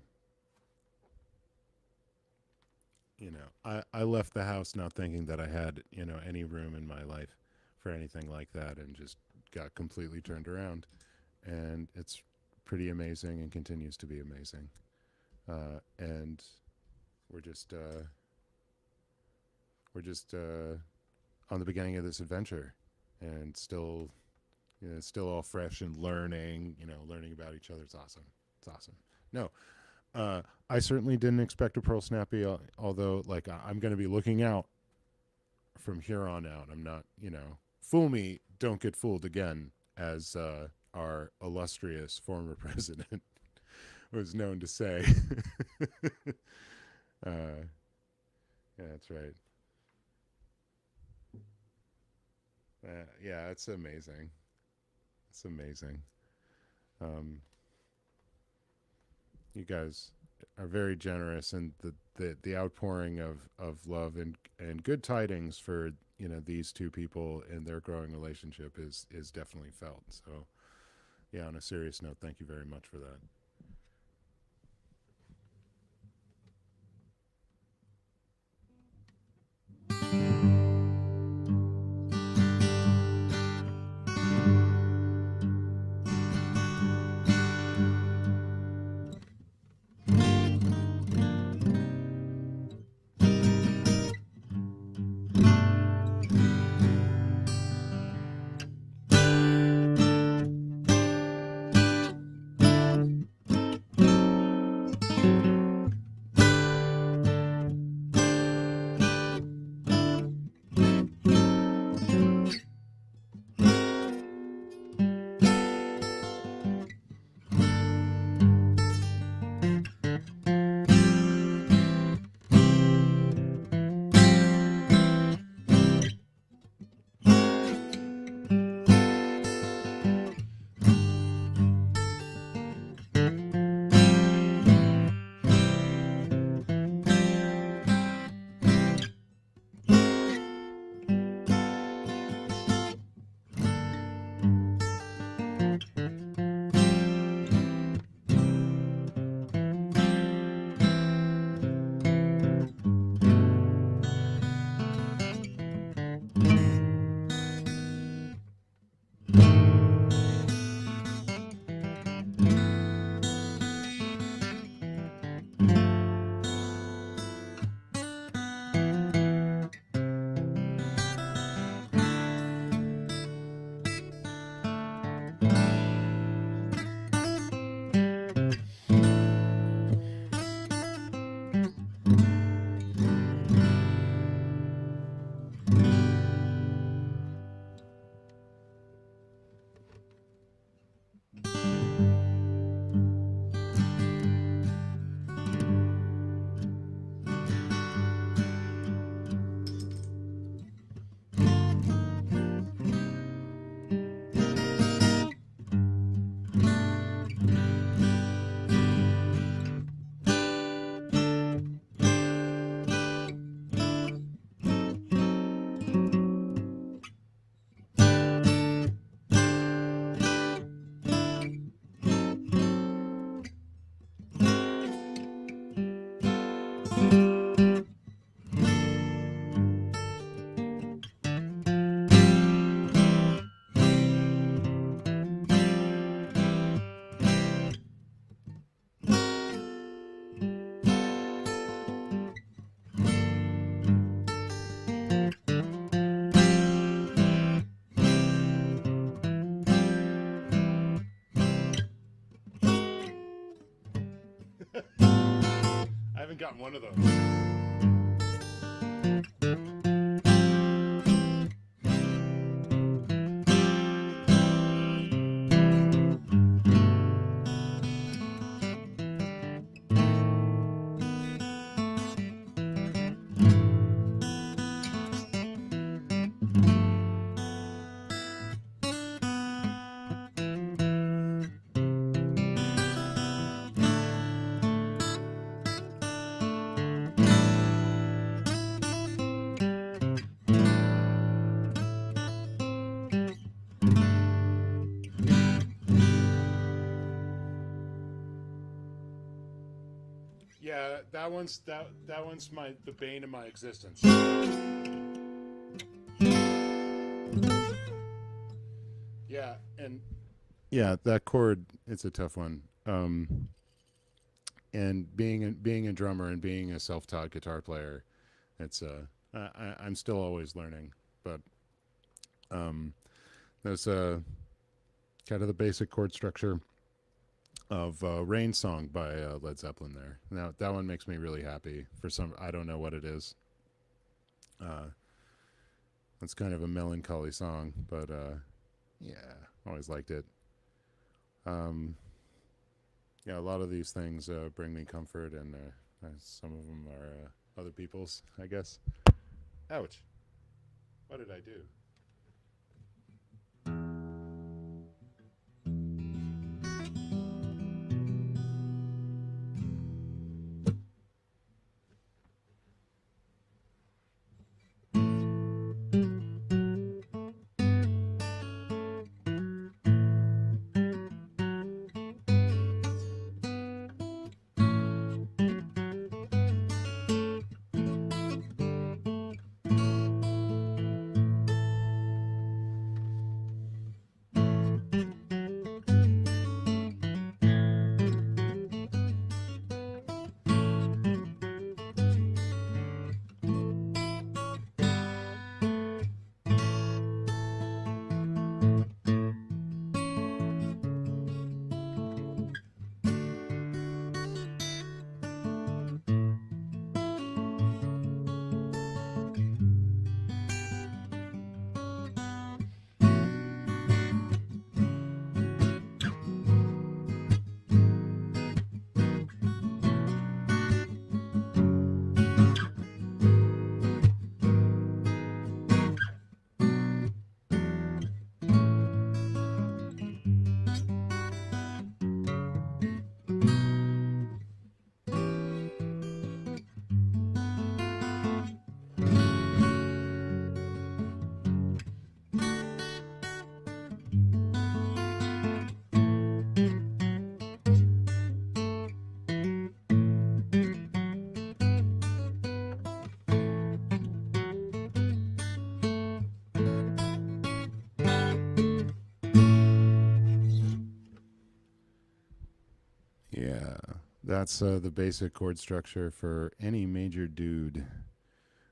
I left the house not thinking that I had, any room in my life for anything like that, and just got completely turned around. And it's pretty amazing and continues to be amazing. And we're just, on the beginning of this adventure, and still, it's still all fresh and learning, learning about each other. It's awesome. It's awesome. No, I certainly didn't expect a Pearl Snappy, although, like, I'm going to be looking out from here on out. I'm not, fool me, don't get fooled again, as our illustrious former president was known to say. Yeah, that's right. Yeah, it's amazing. It's amazing. Um, you guys are very generous, and the outpouring of love and good tidings for these two people and their growing relationship is definitely felt. So yeah, on a serious note, thank you very much for that. I haven't gotten one of those. that one's the bane of my existence. Yeah, and yeah, that chord, it's a tough one. And being a drummer and being a self-taught guitar player, it's I'm still always learning, but um, there's kind of the basic chord structure of "Rain Song" by Led Zeppelin. There, now that one makes me really happy. For some, I don't know what it is. Uh, it's kind of a melancholy song, but yeah, always liked it. Um, yeah, a lot of these things bring me comfort, and some of them are other people's, I guess. Ouch! What did I do? Yeah, that's the basic chord structure for any major dude,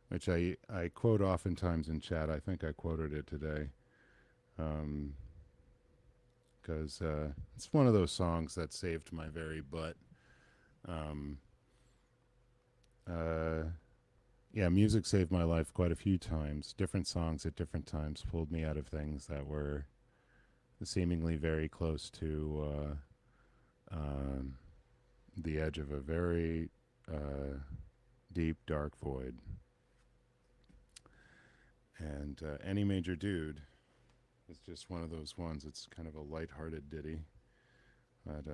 which I quote oftentimes in chat. I think I quoted it today, because it's one of those songs that saved my very butt. Um, uh, yeah, music saved my life quite a few times. Different songs at different times pulled me out of things that were seemingly very close to the edge of a very deep, dark void. And Any Major Dude is just one of those ones. It's kind of a light-hearted ditty, but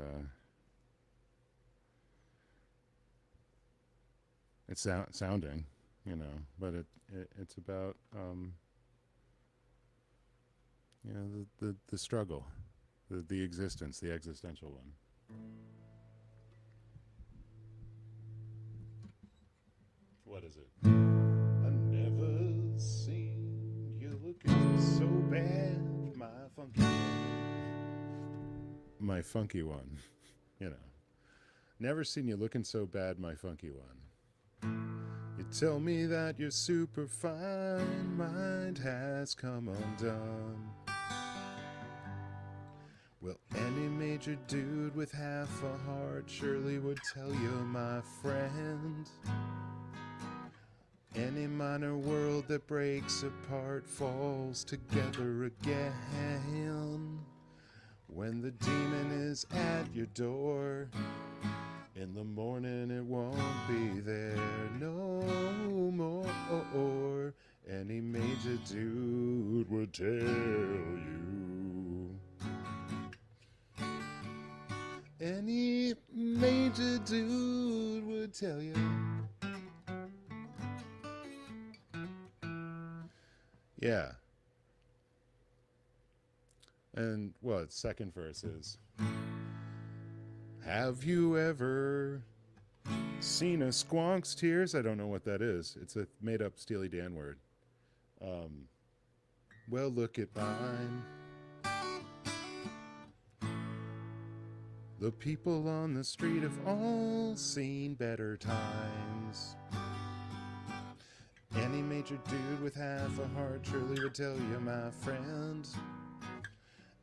it's sounding, but it's about the struggle, the existence, the existential one. What is it? I never seen you looking so bad, my funky one. you know, Never seen you looking so bad, my funky one. You tell me that your superfine mind has come undone. Well, any major dude with half a heart surely would tell you, my friend. Any minor world that breaks apart falls together again. When the demon is at your door, in the morning it won't be there no more. Any major dude would tell you. Any major dude would tell you. Yeah. And, well, its second verse is, have you ever Cena squonks tears. I don't know what that is. It's a made up Steely Dan word. Um, well, look at mine. The people on the street have all seen better times. Any major dude with half a heart surely would tell you, my friend.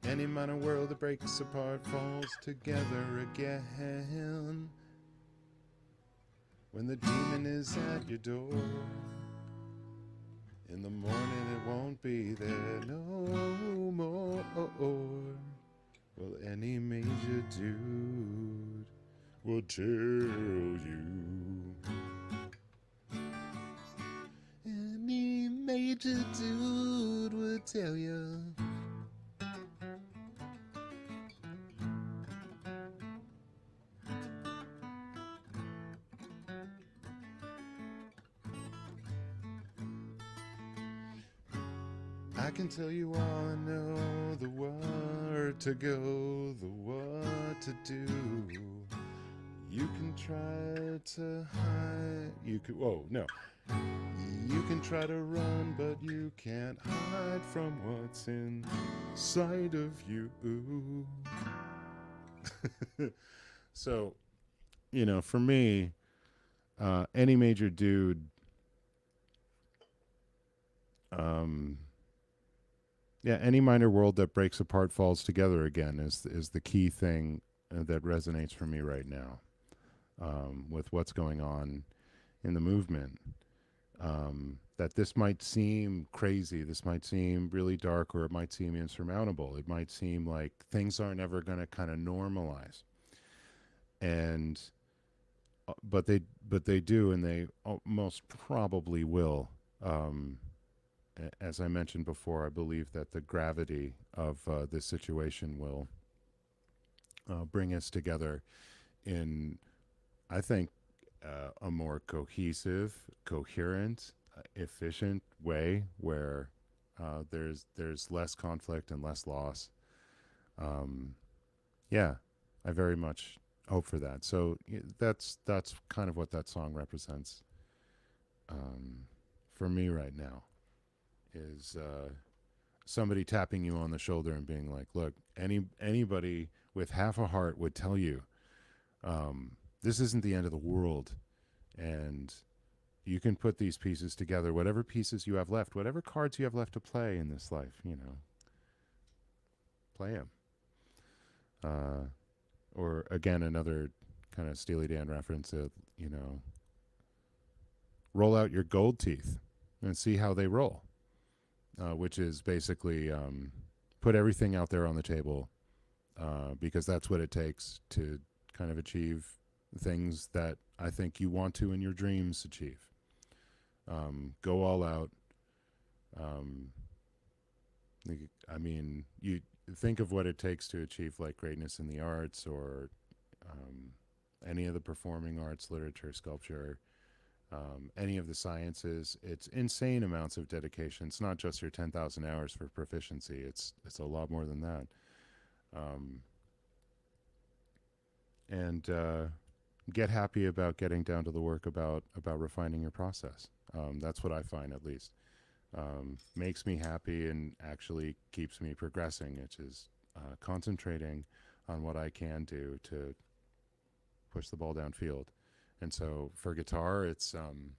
Any minor world that breaks apart falls together again. When the demon is at your door, in the morning it won't be there no more. Well, any major dude will tell you. Any major dude will tell you. I can tell you all I know, the where to go, the what to do. You can try to hide. You can. Whoa, no. You can try to run, but you can't hide from what's inside of you. So, for me, any major dude, any minor world that breaks apart falls together again is the key thing that resonates for me right now, with what's going on in the movement. That this might seem crazy, this might seem really dark, or it might seem insurmountable. It might seem like things aren't ever going to kind of normalize, and but they do, and they most probably will. As I mentioned before, I believe that the gravity of this situation will bring us together in, I think, a more cohesive, coherent, efficient way where there's less conflict and less loss. Yeah, I very much hope for that. So that's kind of what that song represents for me right now. Is somebody tapping you on the shoulder and being like, "Look, anybody with half a heart would tell you this isn't the end of the world, and you can put these pieces together. Whatever pieces you have left, whatever cards you have left to play in this life, play them." Or again, another kind of Steely Dan reference of, roll out your gold teeth and see how they roll. Which is basically put everything out there on the table, because that's what it takes to kind of achieve things that I think you want to in your dreams achieve. Go all out. You think of what it takes to achieve like greatness in the arts, or any of the performing arts, literature, sculpture, any of the sciences. It's insane amounts of dedication. It's not just your 10,000 hours for proficiency. It's a lot more than that. And get happy about getting down to the work about refining your process. That's what I find, at least. Makes me happy and actually keeps me progressing, which is concentrating on what I can do to push the ball downfield. And so for guitar, it's to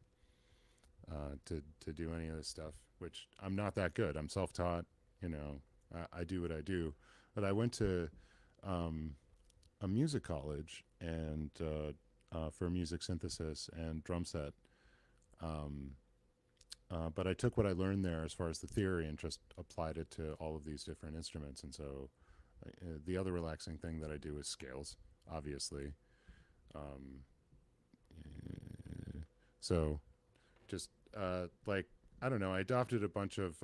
do any of this stuff, which I'm not that good. I'm self-taught, I do what I do. But I went to a music college and for music synthesis and drum set. But I took what I learned there as far as the theory and just applied it to all of these different instruments. And so the other relaxing thing that I do is scales, obviously. So just I don't know, I adopted a bunch of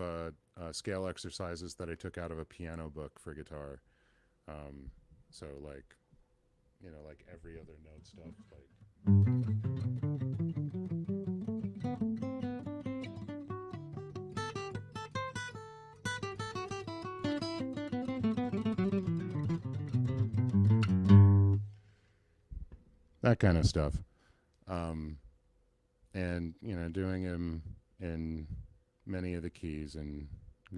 scale exercises that I took out of a piano book for guitar. So like every other note stuff, that kind of stuff. um, and doing them in many of the keys and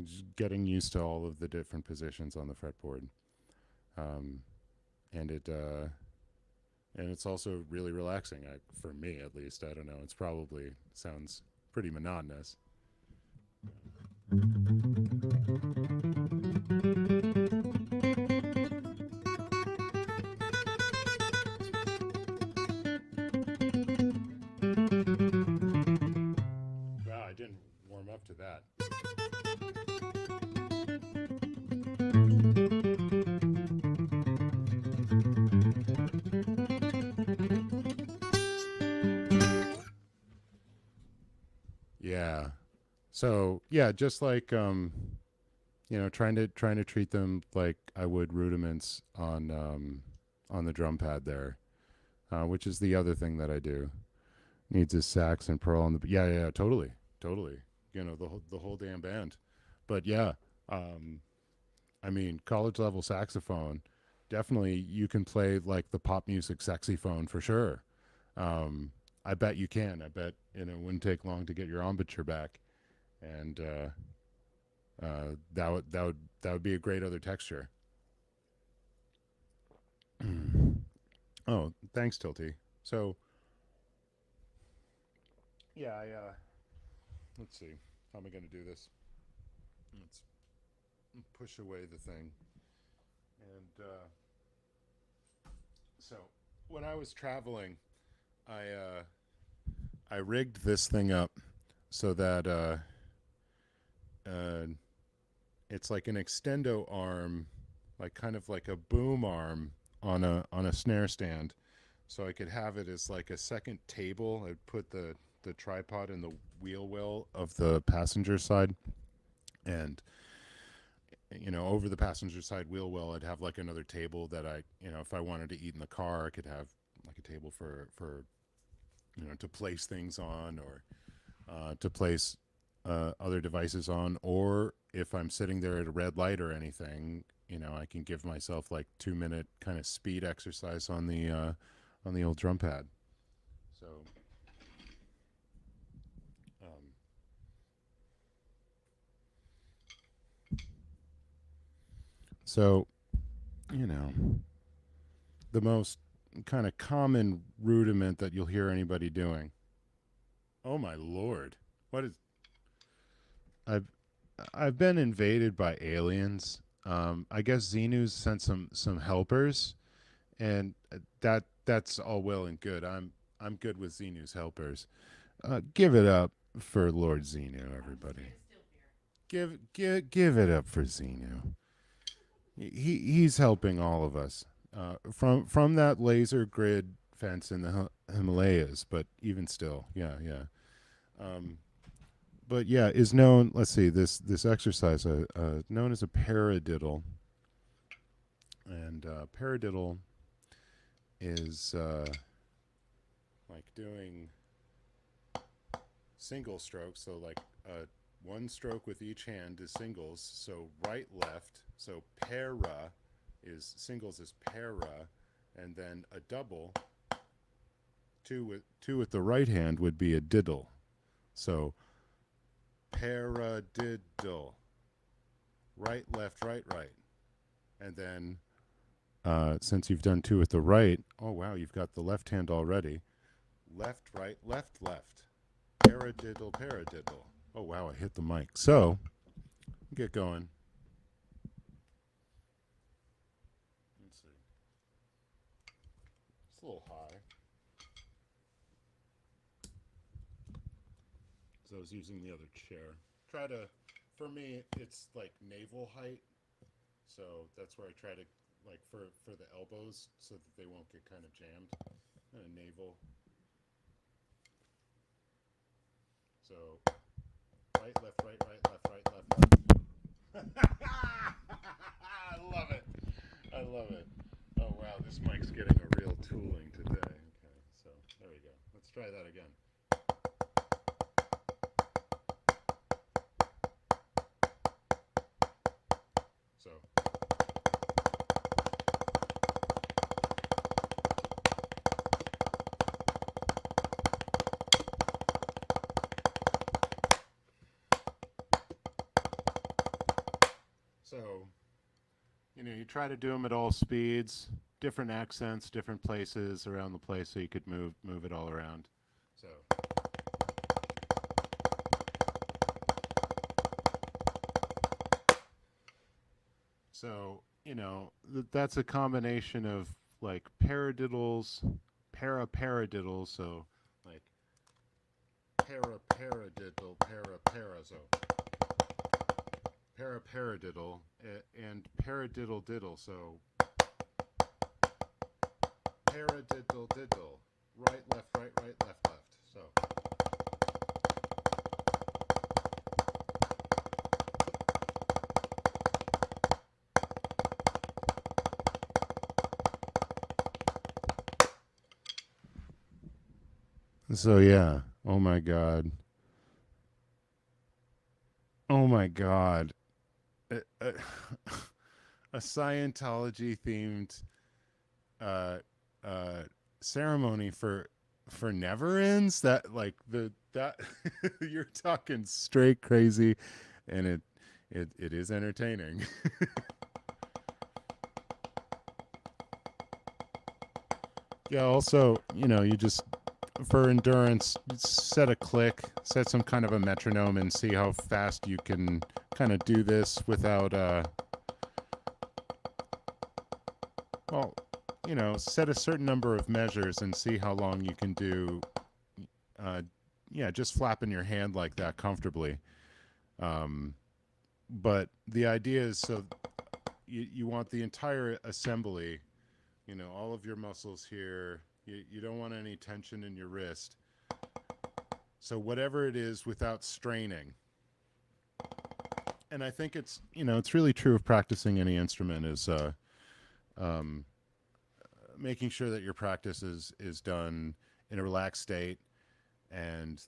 just getting used to all of the different positions on the fretboard. Um, and it's also really relaxing. For me, at least, I don't know. It's probably sounds pretty monotonous. Wow, I didn't warm up to that. Yeah. So yeah, just like trying to treat them like I would rudiments on the drum pad there, which is the other thing that I do. Needs his sax and pearl on the yeah, totally, totally. The whole damn band. But yeah, um, I mean college level saxophone. Definitely, you can play like the pop music saxophone for sure. Um, I bet you can. I bet it wouldn't take long to get your embouchure back, and that would be a great other texture. Oh, thanks, Tilty. So yeah, let's see. How am I going to do this? Let's push away the thing. And so when I was traveling, I rigged this thing up so that uh, it's like an extendo arm, like kind of like a boom arm on a snare stand, so I could have it as like a second table. I'd put the tripod in the wheel well of the passenger side, and over the passenger side wheel well, I'd have like another table that if I wanted to eat in the car, I could have like a table for to place things on, or to place other devices on, or if I'm sitting there at a red light or anything, I can give myself like 2 minute kind of speed exercise on the old drum pad. So, um, so you know, the most kind of common rudiment that you'll hear anybody doing. Oh my lord, what is? I've I've been invaded by aliens. I guess Xenu's sent some helpers, and that's all well and good. I'm good with Xenu's helpers. Give it up for Lord Xenu, everybody. Give it up for Xenu. He's helping all of us from that laser grid fence in the Himalayas. But even still, yeah. Um, but yeah, is known. Let's see this exercise known as a paradiddle, and paradiddle is like doing single strokes. So like one stroke with each hand is singles. So right left. So para is singles is para, and then a double. Two with the right hand would be a diddle. So paradiddle. Right, left, right, right. And then since you've done two with the right, oh wow, you've got the left hand already. Left, right, left, left. Paradiddle, paradiddle. Oh wow, I hit the mic. So get going. Let's see. It's a little high. So I was using the other chair. For me, it's like navel height. So that's where I try to, like, for the elbows so that they won't get kind of jammed. Navel. So right, left, right, left, left. I love it. I love it. Oh wow, this mic's getting a real tooling today. Okay, so there we go. Let's try that again. So So, you try to do them at all speeds, different accents, different places around the place, so you could move it all around. So, that's a combination of like paradiddles, paradiddles. So, like paradiddle, so paradiddle, and paradiddle diddle. So paradiddle diddle, right left right right left left. So yeah. Oh my god. Oh my god. A, a, a Scientology themed uh uh ceremony for never ends, that like the that you're talking straight crazy, and it is entertaining. Yeah, also, you just, for endurance, set a click, set some kind of a metronome, and see how fast you can kind of do this without well, set a certain number of measures and see how long you can do uh yeah, just flapping your hand like that comfortably. Um but the idea is, so you want the entire assembly, all of your muscles here. You don't want any tension in your wrist. So whatever it is, without straining. And I think it's really true of practicing any instrument, is um, making sure that your practice is done in a relaxed state, and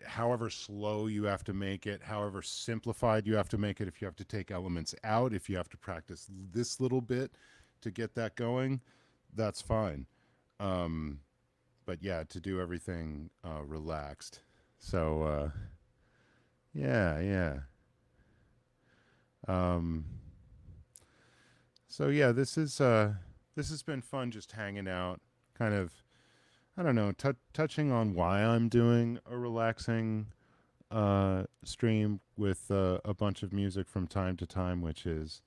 however slow you have to make it, however simplified you have to make it, if you have to take elements out, if you have to practice this little bit to get that going, that's fine. Um, but yeah, to do everything relaxed. So yeah, yeah. Um, so yeah, this has been fun, just hanging out, kind of, I don't know, touching on why I'm doing a relaxing stream with a bunch of music from time to time, which is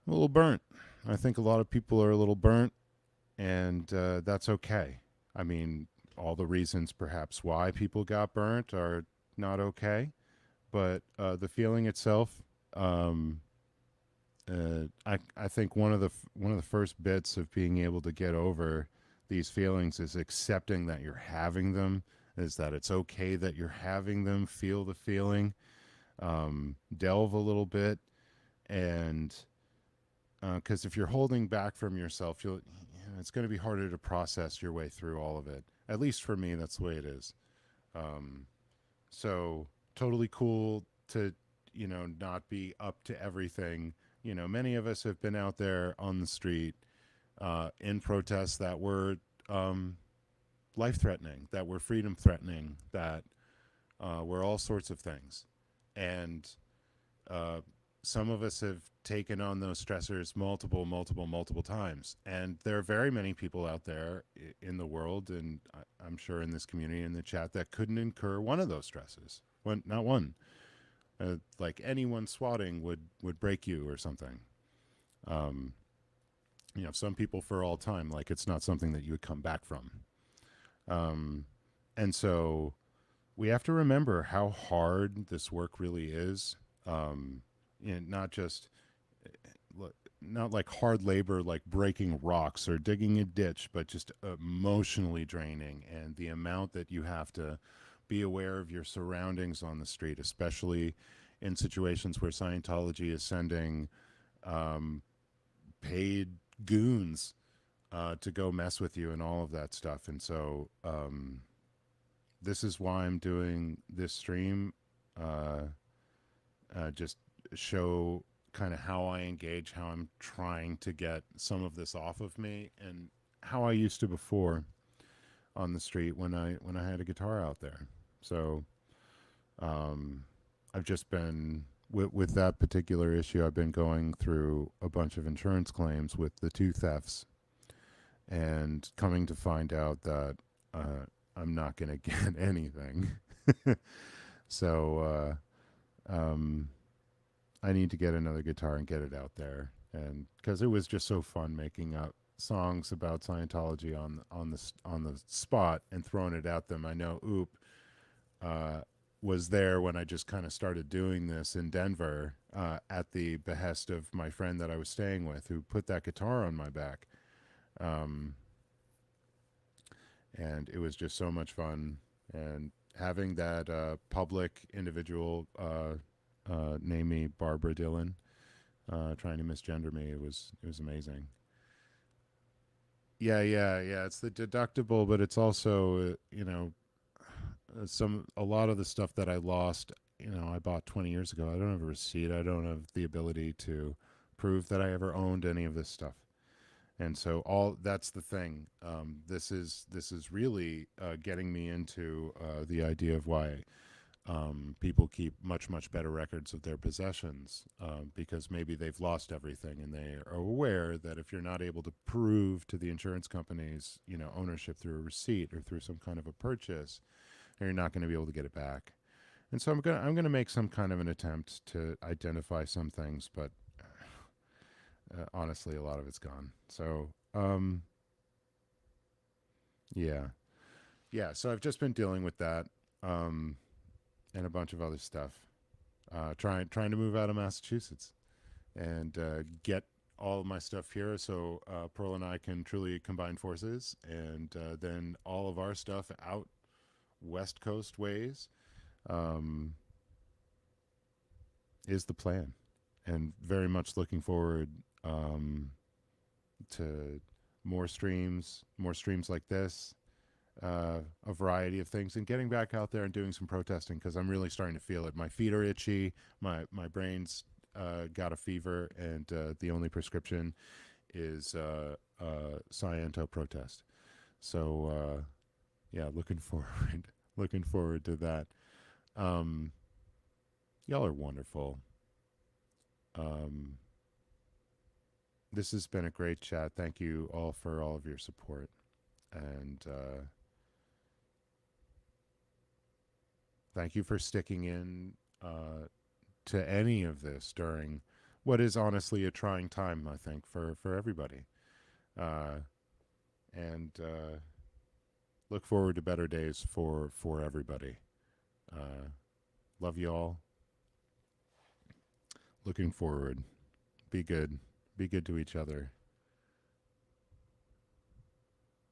a little burnt. I think a lot of people are a little burnt, and that's okay. I mean, all the reasons perhaps why people got burnt are not okay, but the feeling itself, um, I think one of the first bits of being able to get over these feelings is accepting that you're having them, is that it's okay that you're having them. Feel the feeling, delve a little bit, and because if you're holding back from yourself, it's going to be harder to process your way through all of it. At least for me, that's the way it is. Um, so totally cool to, not be up to everything. Many of us have been out there on the street in protests that were life threatening, that were freedom threatening, that were all sorts of things. And uh, some of us have taken on those stressors multiple times. And there are very many people out there in the world, and I'm sure in this community, in the chat, that couldn't incur one of those stresses. Not one. Like anyone swatting would break you or something. Um, some people for all time, like it's not something that you would come back from. Um, and so we have to remember how hard this work really is. Not just not like hard labor, like breaking rocks or digging a ditch, but just emotionally draining, and the amount that you have to be aware of your surroundings on the street, especially in situations where Scientology is sending paid goons to go mess with you and all of that stuff. And so this is why I'm doing this stream. Just show kind of how I engage, how I'm trying to get some of this off of me, and how I used to before on the street when I had a guitar out there. So I've just been with that particular issue, I've been going through a bunch of insurance claims with the two thefts, and coming to find out that uh, I'm not going to get anything. So I need to get another guitar and get it out there, and because it was just so fun making up songs about Scientology on the spot and throwing it at them. I know Oop uh, was there when I just kind of started doing this in Denver at the behest of my friend that I was staying with, who put that guitar on my back. Um, and it was just so much fun. And having that public individual name me Barbara Dillon, trying to misgender me, it was amazing. Yeah. It's the deductible, but it's also some a lot of the stuff that I lost. I bought 20 years ago. I don't have a receipt. I don't have the ability to prove that I ever owned any of this stuff. And so all that's the thing. This is really getting me into the idea of why people keep much better records of their possessions, because maybe they've lost everything and they are aware that if you're not able to prove to the insurance companies, ownership through a receipt or through some kind of a purchase, you're not going to be able to get it back. And so I'm gonna make some kind of an attempt to identify some things, but honestly, a lot of it's gone. So yeah, yeah. So I've just been dealing with that, um, and a bunch of other stuff. Trying to move out of Massachusetts and get all of my stuff here, so Pearl and I can truly combine forces, and then all of our stuff out West Coast ways, um, is the plan, and very much looking forward to more streams like this, a variety of things, and getting back out there and doing some protesting because I'm really starting to feel it. My feet are itchy, my brain's got a fever, and the only prescription is Sciento protest. So yeah, looking forward, looking forward to that. Um, y'all are wonderful. Um, this has been a great chat. Thank you all for all of your support, and thank you for sticking in to any of this during what is honestly a trying time, I think, for everybody. Uh, and look forward to better days for everybody. Uh, love you all. Looking forward. Be good. Be good to each other.